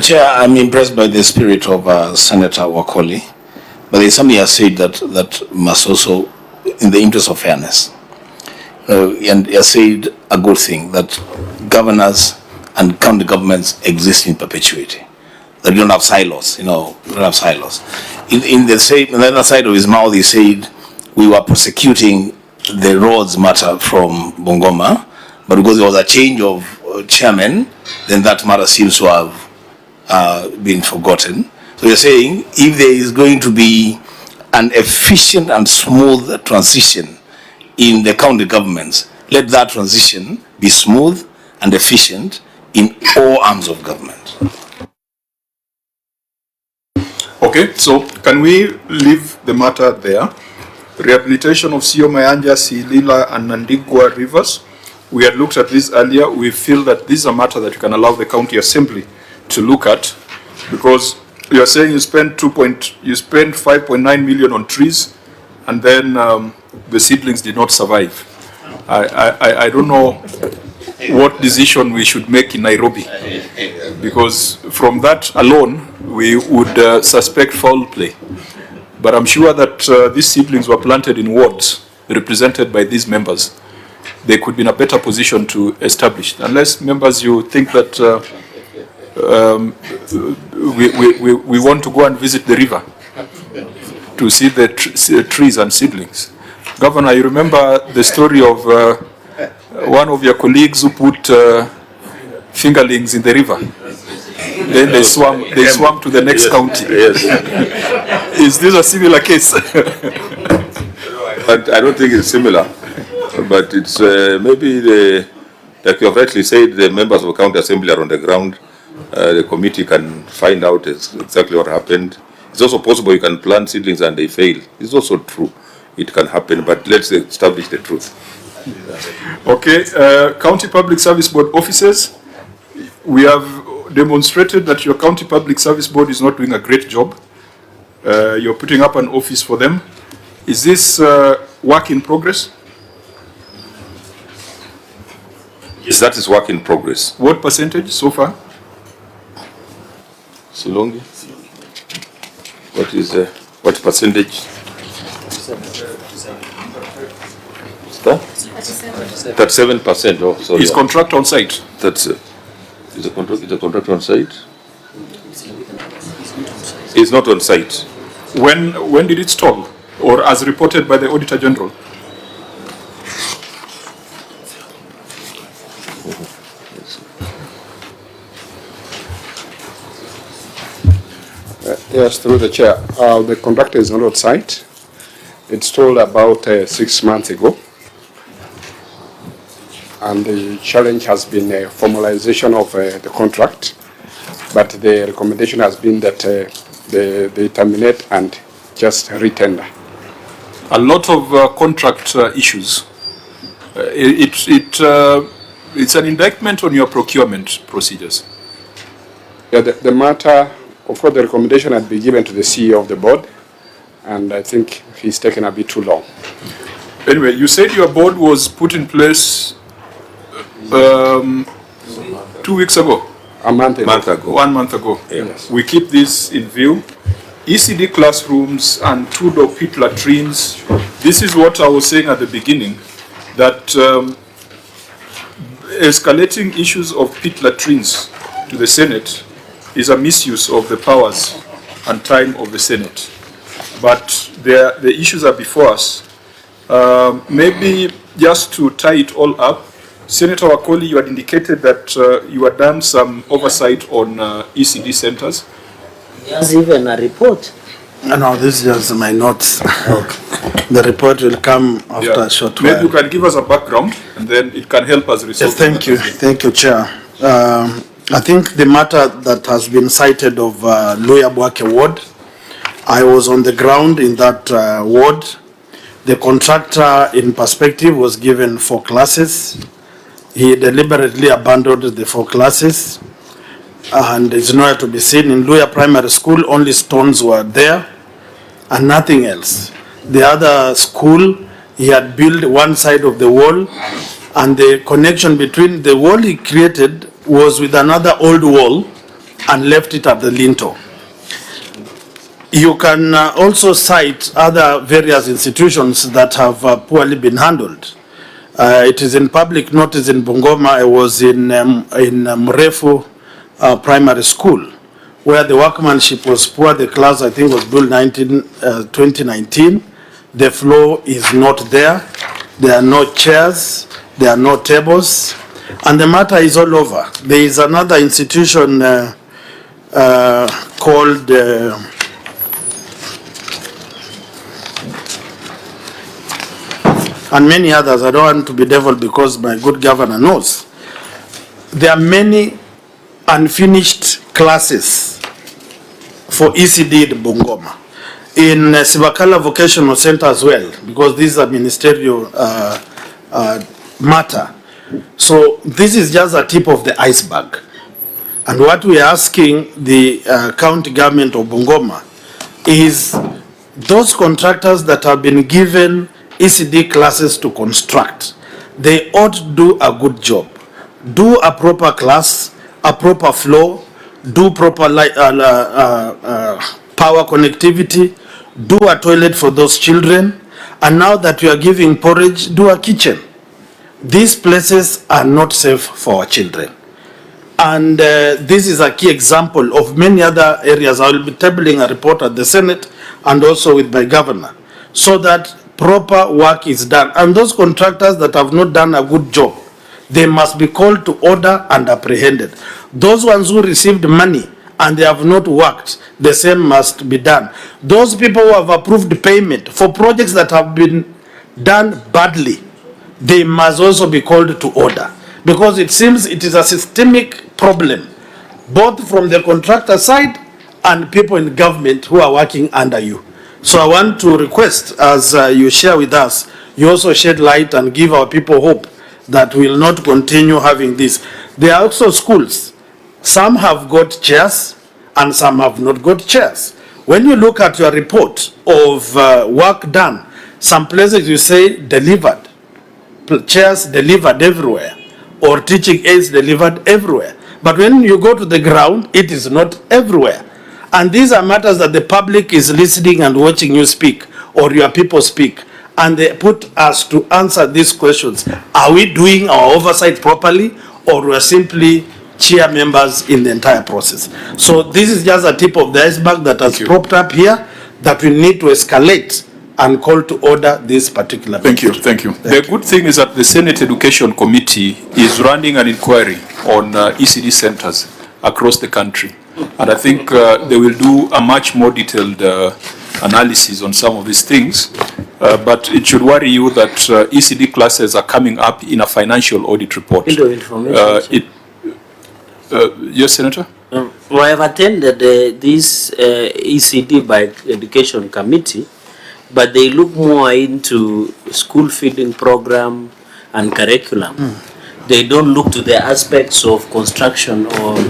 Speaker 15: Chair, I'm impressed by the spirit of Senator Wakoli, but there's something I said that must also in the interest of fairness. And you said a good thing, that governors and county governments exist in perpetuity. That you don't have silos, you don't have silos. On the other side of his mouth, he said, we were prosecuting the roads matter from Bungoma, but because there was a change of chairman, then that matter seems to have been forgotten. So you're saying, if there is going to be an efficient and smooth transition in the county governments, let that transition be smooth and efficient in all arms of government.
Speaker 2: Okay, so can we leave the matter there? Rehabilitation of Sio Mayanja, Silila and Nandigwa rivers. We had looked at this earlier. We feel that this is a matter that you can allow the county assembly to look at, because you are saying you spent 5.9 million on trees, and then the seedlings did not survive. I don't know what decision we should make in Nairobi, because from that alone we would suspect foul play. But I'm sure that these seedlings were planted in wards represented by these members. They could be in a better position to establish. Unless, members, you think that we want to go and visit the river to see the trees and seedlings. Governor, you remember the story of one of your colleagues who put fingerlings in the river? Then they swam to the next county.
Speaker 1: Yes.
Speaker 2: Is this a similar case?
Speaker 1: But I don't think it's similar. But it's maybe like you have rightly said, the members of the county assembly are on the ground. The committee can find out exactly what happened. It's also possible you can plant seedlings and they fail. It's also true. It can happen, but let's establish the truth.
Speaker 2: Okay, County Public Service Board officers, we have demonstrated that your County Public Service Board is not doing a great job. You're putting up an office for them. Is this work in progress?
Speaker 1: Yes, that is work in progress.
Speaker 2: What percentage so far?
Speaker 1: Silongi? What percentage? 37%. Oh, sorry.
Speaker 2: Is contract on site?
Speaker 1: That's is the contract on site? It's not on site.
Speaker 2: When did it stall? Or as reported by the Auditor General?
Speaker 12: Yes, through the chair. The contractor is not on site. It's told about 6 months ago. And the challenge has been a formalization of the contract. But the recommendation has been that they terminate and just retender.
Speaker 2: A lot of contract issues. It's an indictment on your procurement procedures.
Speaker 12: Yeah, the matter, of course, the recommendation had been given to the CEO of the board, and I think he's taken a bit too long.
Speaker 2: Anyway, you said your board was put in place 2 weeks ago.
Speaker 12: A month ago.
Speaker 2: 1 month ago.
Speaker 12: Yes.
Speaker 2: We keep this in view. ECD classrooms and 2-door pit latrines. This is what I was saying at the beginning, that escalating issues of pit latrines to the Senate is a misuse of the powers and time of the Senate. But the issues are before us. Maybe just to tie it all up, Senator Wakoli, you had indicated that you had done some oversight on ECD centers.
Speaker 4: There's even a report.
Speaker 9: No, this is just my notes. The report will come after a short while.
Speaker 2: Maybe you can give us a background and then it can help us resolve.
Speaker 9: Yes, thank you, Chair. I think the matter that has been cited of Luya Bwake ward, I was on the ground in that ward. The contractor, in perspective, was given 4 classes. He deliberately abandoned the 4 classes and is nowhere to be seen. In Luya Primary School, only stones were there and nothing else. The other school, he had built one side of the wall, and the connection between the wall he created was with another old wall and left it at the lintel. You can also cite other various institutions that have poorly been handled. It is in public notice in Bungoma. I was in Mrefu Primary School, where the workmanship was poor. The class, I think, was built 2019. The floor is not there. There are no chairs. There are no tables. And the matter is all over. There is another institution called and many others. I don't want to be devil because my good governor knows. There are many unfinished classes for ECD in Bungoma. In Sibakala Vocational Center as well, because this is a ministerial matter. So this is just a tip of the iceberg. And what we are asking the county government of Bungoma is those contractors that have been given ECD classes to construct, they ought to do a good job. Do a proper class, a proper flow, do proper power connectivity, do a toilet for those children, and now that we are giving porridge, do a kitchen. These places are not safe for our children. And this is a key example of many other areas. I will be tabling a report at the Senate and also with my governor, so that proper work is done. And those contractors that have not done a good job, they must be called to order and apprehended. Those ones who received money and they have not worked, the same must be done. Those people who have approved payment for projects that have been done badly, they must also be called to order, because it seems it is a systemic problem, both from the contractor side and people in government who are working under you. So I want to request, as you share with us, you also shed light and give our people hope that we will not continue having this. There are also schools. Some have got chairs and some have not got chairs. When you look at your report of work done, some places you say delivered, chairs delivered everywhere, or teaching aids delivered everywhere. But when you go to the ground, it is not everywhere. And these are matters that the public is listening and watching you speak, or your people speak. And they put us to answer these questions. Are we doing our oversight properly, or we are simply chair members in the entire process? So this is just a tip of the iceberg that has propped up here, that we need to escalate and call to order this particular.
Speaker 2: Thank you. The good thing is that the Senate Education Committee is running an inquiry on ECD centers across the country. And I think they will do a much more detailed analysis on some of these things. But it should worry you that ECD classes are coming up in a financial audit report. Yes, Senator?
Speaker 4: I have attended this ECD by Education Committee, but they look more into school feeding program and curriculum. They don't look to the aspects of construction of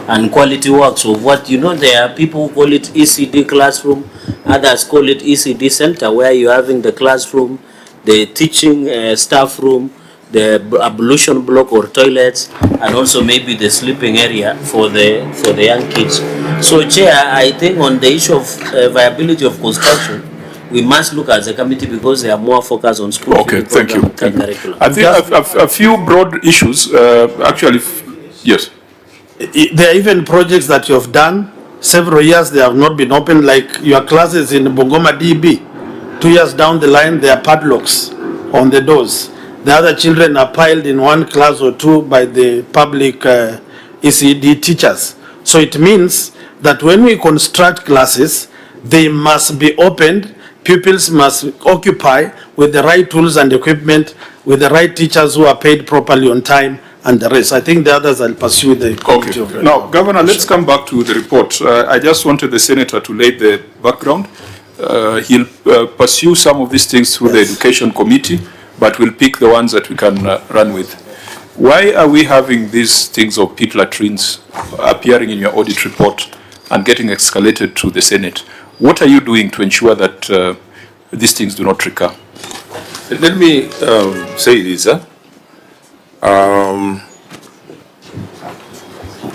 Speaker 4: and quality works of what, there are people who call it ECD classroom, others call it ECD center, where you're having the classroom, the teaching staff room, the ablution block or toilets, and also maybe the sleeping area for the young kids. So, Chair, I think on the issue of viability of construction, we must look at the committee, because they are more focused on school.
Speaker 2: Okay, thank you.
Speaker 4: Curriculum.
Speaker 2: I think a few broad issues, actually, yes.
Speaker 9: There are even projects that you have done, several years they have not been opened, like your classes in Bungoma DB. 2 years down the line, there are padlocks on the doors. The other children are piled in one class or two by the public ECD teachers. So it means that when we construct classes, they must be opened. Pupils must occupy with the right tools and equipment, with the right teachers who are paid properly on time, and the rest. I think the others I'll pursue the committee.
Speaker 2: Okay. Now, Governor, let's come back to the report. I just wanted the Senator to lay the background. He'll pursue some of these things through the Education Committee, but we'll pick the ones that we can run with. Why are we having these things of pit latrines appearing in your audit report and getting escalated to the Senate? What are you doing to ensure that these things do not recur?
Speaker 1: Let me say this.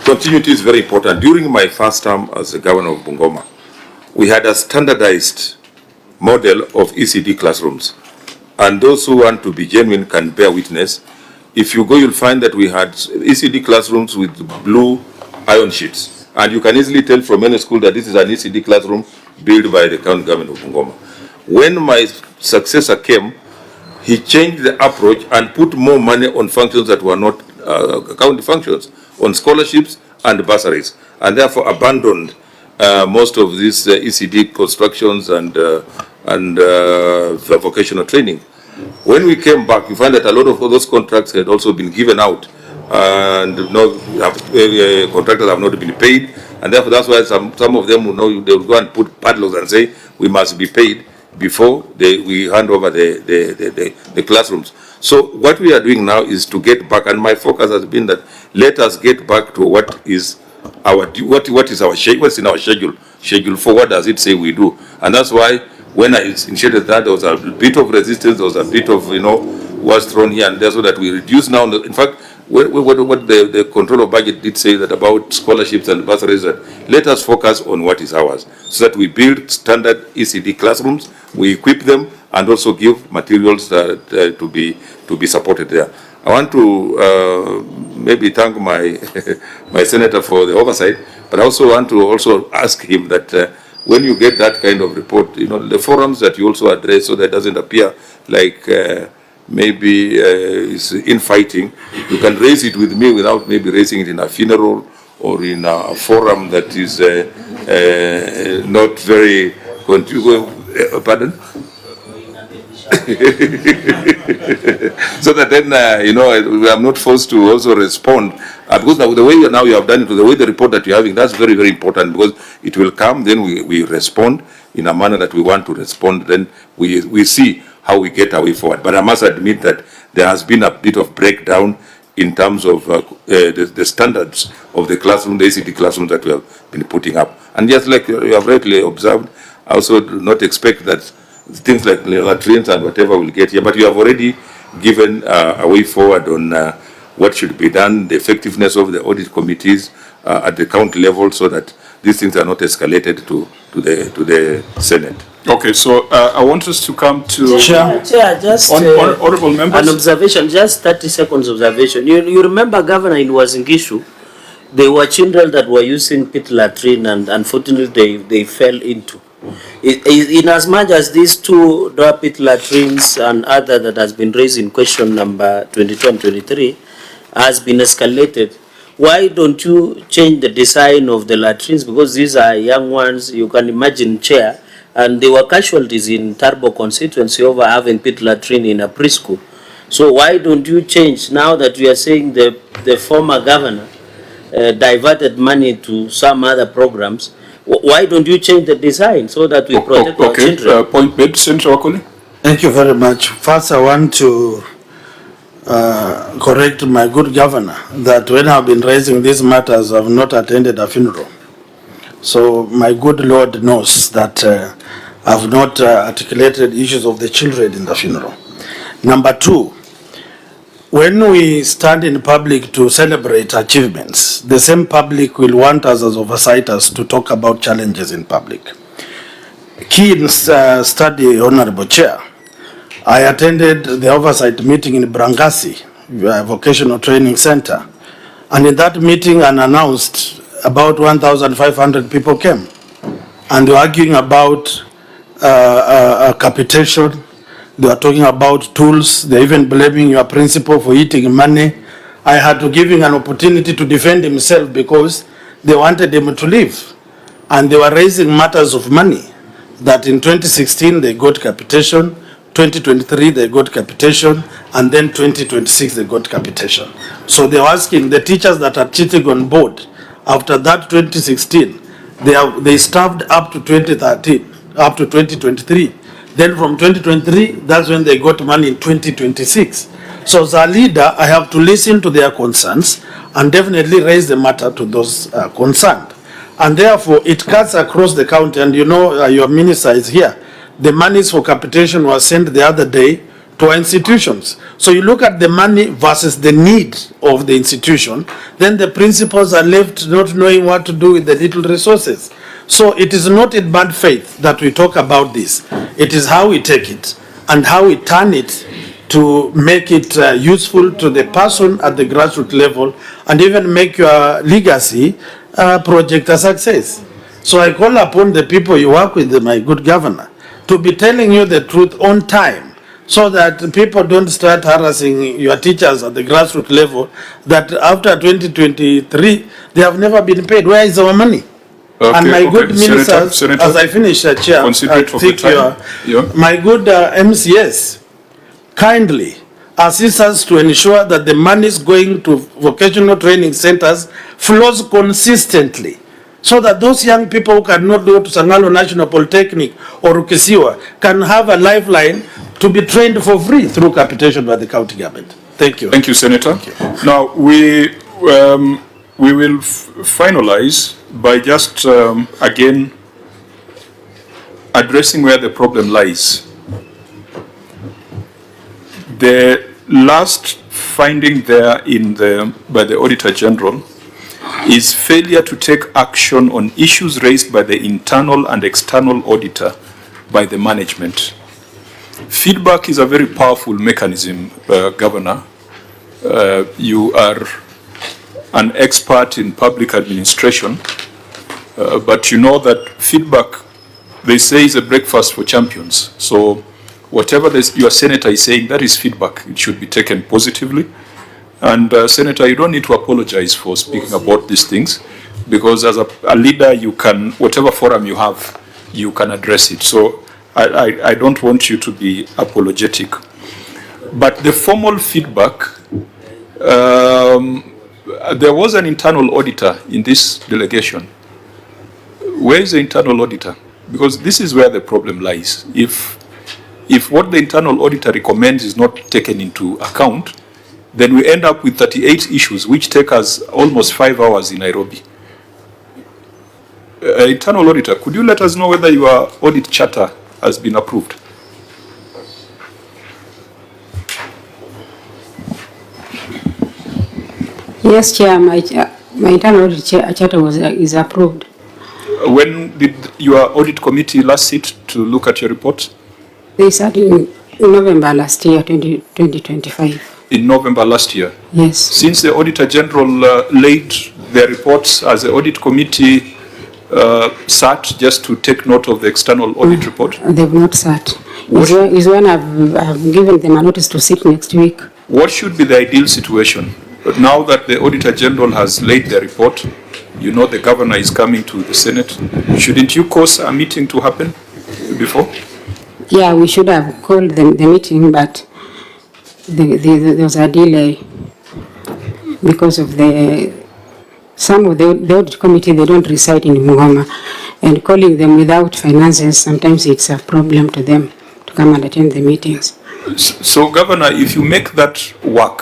Speaker 1: Continuity is very important. During my first term as the governor of Bungoma, we had a standardized model of ECD classrooms. And those who want to be genuine can bear witness. If you go, you'll find that we had ECD classrooms with blue iron sheets. And you can easily tell from any school that this is an ECD classroom built by the county government of Bungoma. When my successor came, he changed the approach and put more money on functions that were not county functions, on scholarships and bursaries, and therefore abandoned most of these ECD constructions and vocational training. When we came back, we find that a lot of those contracts had also been given out, and contractors have not been paid, and therefore that's why some of them will they will go and put padlocks and say we must be paid before we hand over the classrooms. So what we are doing now is to get back, and my focus has been that let us get back to what is our what's in our schedule for what does it say we do, and that's why when I initiated that, there was a bit of resistance, there was a bit of was thrown here and there, so that we reduce now. In fact, what the control of budget did say that about scholarships and bursaries, that let us focus on what is ours, so that we build standard ECD classrooms, we equip them, and also give materials to be supported there. I want to maybe thank my my senator for the oversight, but I also want to ask him that when you get that kind of report, the forums that you also address, so that it doesn't appear like maybe it's infighting, you can raise it with me without maybe raising it in a funeral or in a forum that is not very pardon? So that then, we are not forced to also respond. Because the way now you have done it, the way the report that you're having, that's very, very important, because it will come, then we respond in a manner that we want to respond, then we see how we get our way forward. But I must admit that there has been a bit of breakdown in terms of the standards of the classroom, the ACT classrooms that we have been putting up. And just like you have rightly observed, I also do not expect that things like latrines and whatever will get here, but you have already given a way forward on what should be done, the effectiveness of the audit committees at the county level, so that these things are not escalated to the Senate.
Speaker 2: Okay, so I want us to come to
Speaker 4: Chair, just
Speaker 2: honorable members.
Speaker 4: An observation, just 30 seconds observation. You remember, Governor, in Wazingishu, there were children that were using pit latrine, and unfortunately they fell into. In as much as these two door pit latrines and other that has been raised in question number 22 and 23 has been escalated, why don't you change the design of the latrines? Because these are young ones, you can imagine, Chair, and there were casualties in Turbo constituency over having pit latrine in a preschool. So why don't you change, now that we are saying the former governor diverted money to some other programs, why don't you change the design so that we protect our children?
Speaker 2: Point made, Senator Wakoli.
Speaker 9: Thank you very much. First, I want to correct my good governor that when I've been raising these matters, I've not attended a funeral. So my good Lord knows that I've not articulated issues of the children in the funeral. Number two, when we stand in public to celebrate achievements, the same public will want us as oversights to talk about challenges in public. Key study, Honorable Chair, I attended the oversight meeting in Brangasi, Vocational Training Center, and in that meeting unannounced, about 1,500 people came, and they were arguing about capitation. They were talking about tools. They're even blaming your principal for eating money. I had to give him an opportunity to defend himself because they wanted him to leave. And they were raising matters of money, that in 2016 they got capitation, 2023 they got capitation, and then 2026 they got capitation. So they were asking the teachers that are cheating on board, after that 2016, they staffed up to 2013, up to 2023. Then from 2023, that's when they got money in 2026. So as a leader, I have to listen to their concerns and definitely raise the matter to those concerned. And therefore, it cuts across the county, and your minister is here. The monies for capitation was sent the other day to our institutions. So you look at the money versus the need of the institution, then the principals are left not knowing what to do with the little resources. So it is not in bad faith that we talk about this. It is how we take it and how we turn it to make it useful to the person at the grassroots level and even make your legacy project a success. So I call upon the people you work with, my good governor, to be telling you the truth on time, so that people don't start harassing your teachers at the grassroots level that after 2023 they have never been paid. Where is our money?
Speaker 2: Okay,
Speaker 9: And my good ministers,
Speaker 2: Senator,
Speaker 9: as I finish, Chair,
Speaker 2: considerate of the time.
Speaker 9: my good MCS, kindly assist us to ensure that the money is going to vocational training centers flows consistently, so that those young people who cannot go to Sangalo National Polytechnic or Ukisiwa can have a lifeline to be trained for free through capitation by the county government. Thank you.
Speaker 2: Thank you, Senator. Now, we will finalize by just, again, addressing where the problem lies. The last finding there by the Auditor General is failure to take action on issues raised by the internal and external auditor by the management. Feedback is a very powerful mechanism, Governor. You are an expert in public administration, but you know that feedback, they say, is a breakfast for champions. So whatever your senator is saying, that is feedback. It should be taken positively. And Senator, you don't need to apologize for speaking about these things, because as a leader, you can, whatever forum you have, you can address it. So I don't want you to be apologetic. But the formal feedback, there was an internal auditor in this delegation. Where is the internal auditor? Because this is where the problem lies. If what the internal auditor recommends is not taken into account, then we end up with 38 issues, which take us almost 5 hours in Nairobi. Internal auditor, could you let us know whether your audit charter has been approved?
Speaker 17: Yes, Chair, my internal audit charter is approved.
Speaker 2: When did your audit committee last sit to look at your report?
Speaker 17: They sat in November last year, 2025.
Speaker 2: In November last year?
Speaker 17: Yes.
Speaker 2: Since the Auditor General laid their reports, as the audit committee sat just to take note of the external audit report?
Speaker 17: They've not sat. Is when I've given them a notice to sit next week.
Speaker 2: What should be the ideal situation? But now that the Auditor General has laid their report, you know the governor is coming to the Senate, shouldn't you cause a meeting to happen before?
Speaker 17: Yeah, we should have called the meeting, but there was a delay because of some of the audit committee, they don't reside in Bungoma, and calling them without finances, sometimes it's a problem to them to come and attend the meetings.
Speaker 2: So, Governor, if you make that work,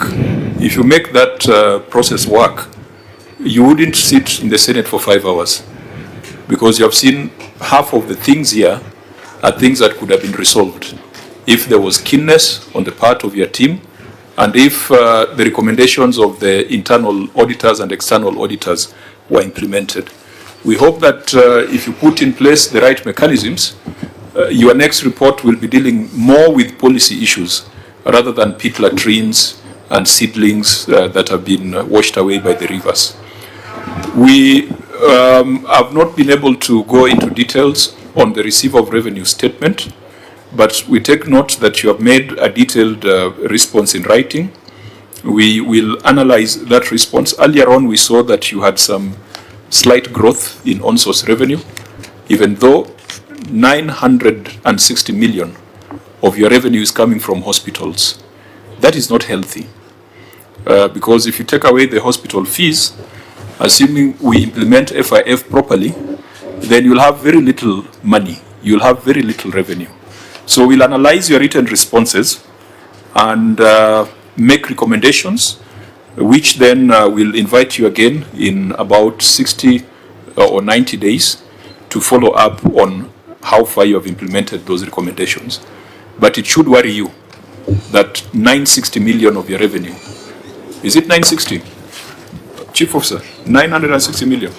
Speaker 2: if you make that process work, you wouldn't sit in the Senate for 5 hours, because you have seen half of the things here are things that could have been resolved if there was keenness on the part of your team, and if the recommendations of the internal auditors and external auditors were implemented. We hope that if you put in place the right mechanisms, your next report will be dealing more with policy issues rather than pit latrines and seedlings that have been washed away by the rivers. We have not been able to go into details on the receipt of revenue statement, but we take note that you have made a detailed response in writing. We will analyze that response. Earlier on, we saw that you had some slight growth in on-source revenue, even though 960 million of your revenue is coming from hospitals. That is not healthy, because if you take away the hospital fees, assuming we implement FIF properly, then you'll have very little money, you'll have very little revenue. So we'll analyze your written responses and make recommendations, which then will invite you again in about 60 or 90 days to follow up on how far you have implemented those recommendations. But it should worry you that 960 million of your revenue, is it 960? Chief Officer, 960 million.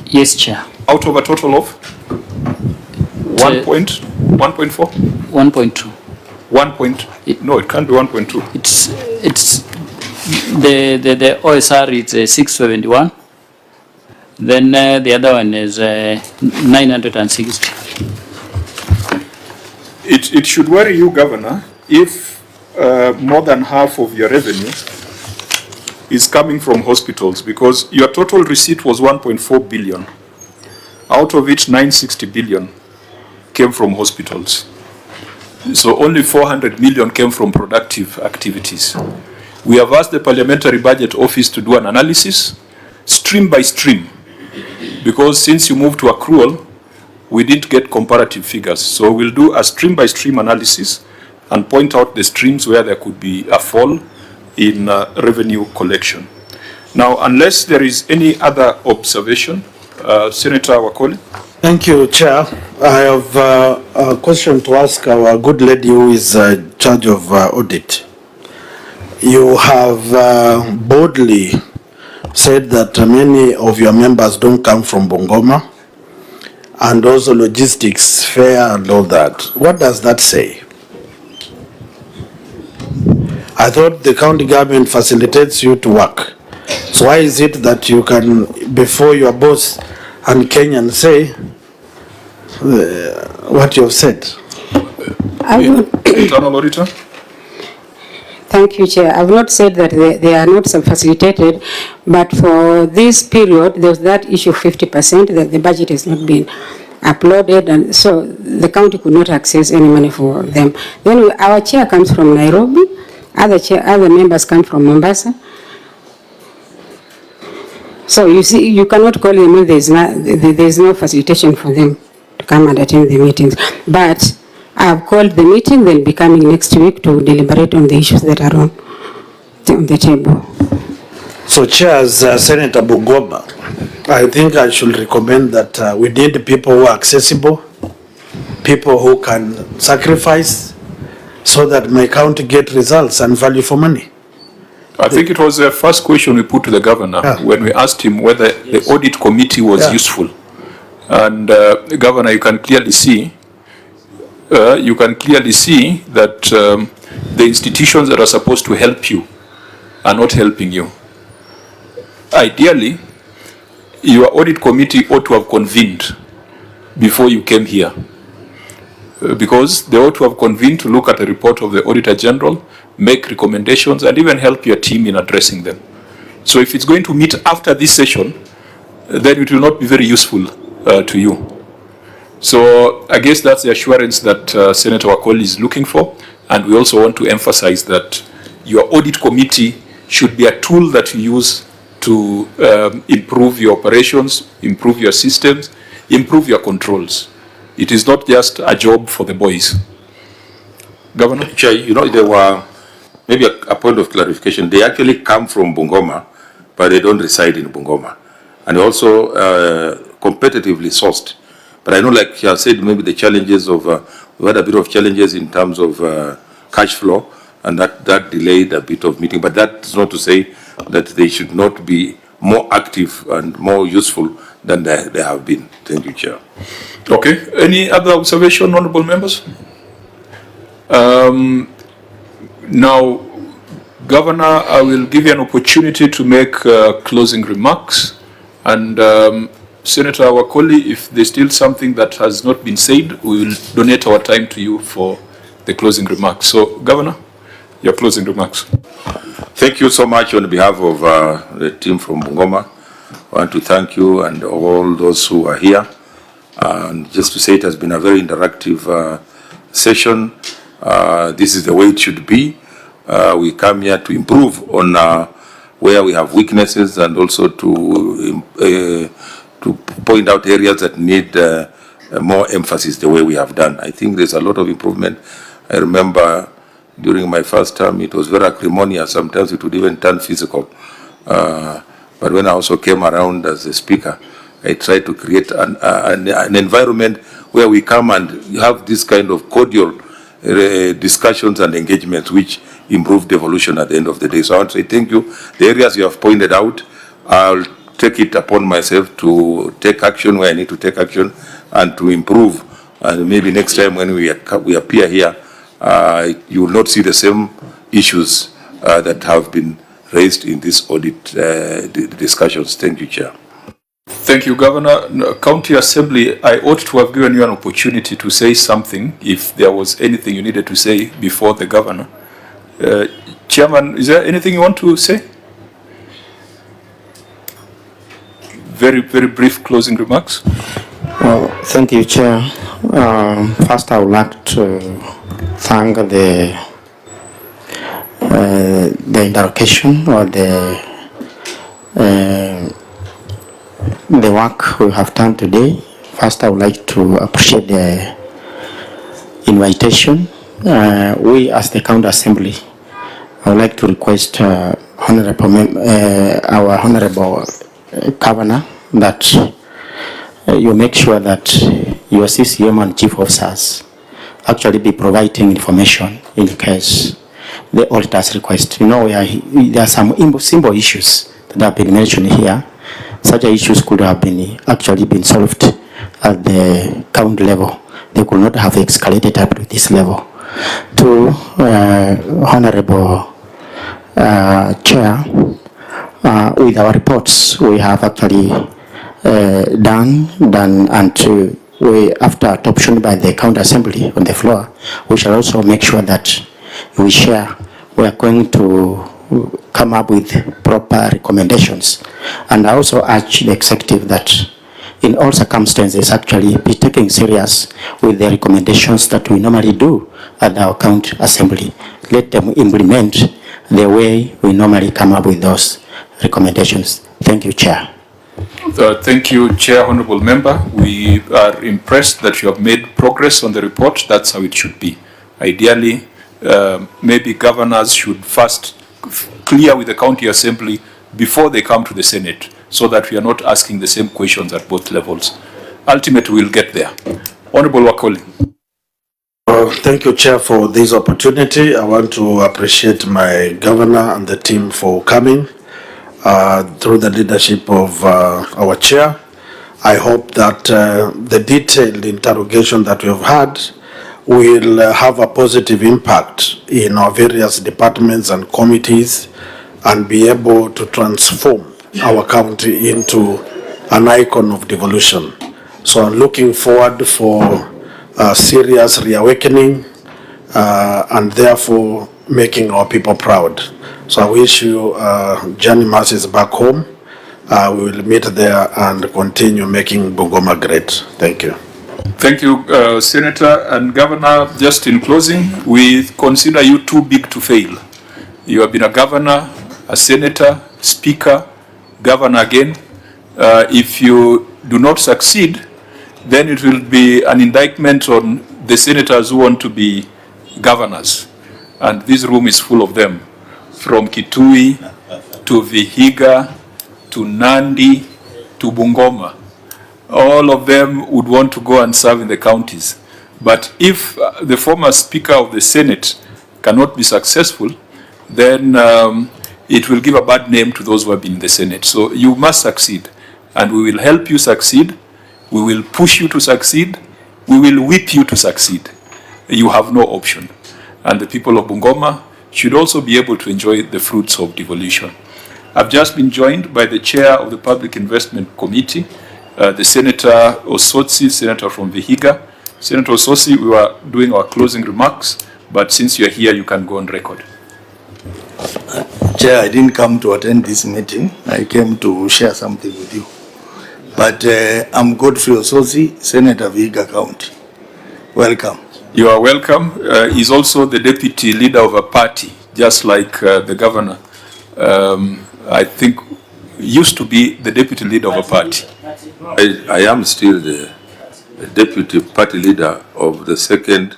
Speaker 6: Yes, Chair.
Speaker 2: Out of a total of 1.4?
Speaker 6: 1.2.
Speaker 2: 1. No, it can't be 1.2.
Speaker 6: It's the OSR is 671. Then the other one is 960.
Speaker 2: It should worry you, Governor, if more than half of your revenue is coming from hospitals, because your total receipt was 1.4 billion. Out of which 960 billion came from hospitals. So only 400 million came from productive activities. We have asked the Parliamentary Budget Office to do an analysis, stream by stream, because since you moved to accrual, we didn't get comparative figures. So we'll do a stream by stream analysis and point out the streams where there could be a fall in revenue collection. Now, unless there is any other observation, Senator Wakoli.
Speaker 9: Thank you, Chair. I have a question to ask our good lady who is in charge of audit. You have boldly said that many of your members don't come from Bungoma, and also logistics, fare and all that. What does that say? I thought the county government facilitates you to work. So why is it that you can, before your boss and Kenyan, say what you have said?
Speaker 2: Internal Auditor.
Speaker 17: Thank you, Chair. I've not said that they are not facilitated, but for this period, there was that issue of 50% that the budget has not been uploaded, and so the county could not access any money for them. Then our chair comes from Nairobi, other members come from Mombasa. So you see, you cannot call them when there is no facilitation for them to come and attend the meetings. But I've called the meeting, they'll be coming next week to deliberate on the issues that are on the table.
Speaker 9: So, Chair, as Senator Bungoma, I think I should recommend that we need people who are accessible, people who can sacrifice, so that my county get results and value for money.
Speaker 2: I think it was the first question we put to the governor when we asked him whether the audit committee was useful. And Governor, you can clearly see that the institutions that are supposed to help you are not helping you. Ideally, your audit committee ought to have convened before you came here, because they ought to have convened to look at the report of the Auditor General, make recommendations, and even help your team in addressing them. So if it's going to meet after this session, then it will not be very useful to you. So I guess that's the assurance that Senator Wakoli is looking for, and we also want to emphasize that your audit committee should be a tool that you use to improve your operations, improve your systems, improve your controls. It is not just a job for the boys. Governor?
Speaker 1: Chair, you know, there were maybe a point of clarification. They actually come from Bungoma, but they don't reside in Bungoma. And also competitively sourced. But I know, like you have said, maybe the challenges of, we had a bit of challenges in terms of cash flow, and that delayed a bit of meeting. But that's not to say that they should not be more active and more useful than they have been. Thank you, Chair.
Speaker 2: Okay. Any other observation, honorable members? Now, Governor, I will give you an opportunity to make closing remarks. And Senator Wakoli, if there's still something that has not been said, we will donate our time to you for the closing remarks. So, Governor, your closing remarks.
Speaker 1: Thank you so much on behalf of the team from Bungoma. I want to thank you and all those who are here. And just to say, it has been a very interactive session. This is the way it should be. We come here to improve on where we have weaknesses, and also to point out areas that need more emphasis the way we have done. I think there's a lot of improvement. I remember during my first term, it was very acrimonious. Sometimes it would even turn physical. But when I also came around as a speaker, I tried to create an environment where we come and have this kind of cordial discussions and engagements which improve devolution at the end of the day. So I want to say thank you. The areas you have pointed out, I'll take it upon myself to take action where I need to take action and to improve. And maybe next time when we appear here, you will not see the same issues that have been raised in this audit discussions. Thank you, Chair.
Speaker 2: Thank you, Governor. County Assembly, I ought to have given you an opportunity to say something if there was anything you needed to say before the Governor. Chairman, is there anything you want to say? Very, very brief closing remarks.
Speaker 18: Well, thank you, Chair. First, I would like to thank the interlocution or the work we have done today. First, I would like to appreciate the invitation. We, as the County Assembly, I would like to request our Honorable Governor that you make sure that your CCM and Chief Officers actually be providing information in case the auditors request. You know, there are some simple issues that have been mentioned here. Such issues could have been actually been solved at the county level. They could not have escalated up to this level. To Honorable Chair, with our reports, we have actually done, and we, after adoption by the County Assembly on the floor, we shall also make sure that we share. We are going to come up with proper recommendations, and I also urge the executive that in all circumstances actually be taking serious with the recommendations that we normally do at our County Assembly. Let them implement the way we normally come up with those recommendations. Thank you, Chair.
Speaker 2: Thank you, Chair, Honorable Member. We are impressed that you have made progress on the report. That's how it should be. Ideally, maybe governors should first clear with the County Assembly before they come to the Senate, so that we are not asking the same questions at both levels. Ultimately, we'll get there. Honorable Wakoli.
Speaker 9: Thank you, Chair, for this opportunity. I want to appreciate my governor and the team for coming through the leadership of our Chair. I hope that the detailed interrogation that we have had will have a positive impact in our various departments and committees and be able to transform our county into an icon of devolution. So I'm looking forward for a serious reawakening and therefore making our people proud. So I wish you journey masses back home. We will meet there and continue making Bungoma great. Thank you.
Speaker 2: Thank you, Senator and Governor. Just in closing, we consider you too big to fail. You have been a governor, a senator, speaker, governor again. If you do not succeed, then it will be an indictment on the senators who want to be governors. And this room is full of them, from Kitui to Vihiga to Nandi to Bungoma. All of them would want to go and serve in the counties. But if the former Speaker of the Senate cannot be successful, then it will give a bad name to those who have been in the Senate. So you must succeed, and we will help you succeed. We will push you to succeed. We will whip you to succeed. You have no option. And the people of Bungoma should also be able to enjoy the fruits of devolution. I've just been joined by the chair of the Public Investment Committee, the Senator Osotsi, Senator from Vihiga. Senator Osotsi, we were doing our closing remarks, but since you're here, you can go on record.
Speaker 15: Chair, I didn't come to attend this meeting. I came to share something with you. But I'm Godfrey Osotsi, Senator Vihiga County. Welcome.
Speaker 2: You are welcome. He's also the deputy leader of a party, just like the governor. I think used to be the deputy leader of a party.
Speaker 1: I am still the deputy party leader of the second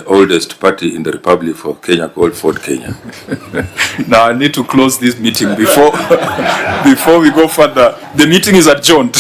Speaker 1: oldest party in the Republic of Kenya, called Ford Kenya.
Speaker 2: Now I need to close this meeting before we go further. The meeting is adjourned.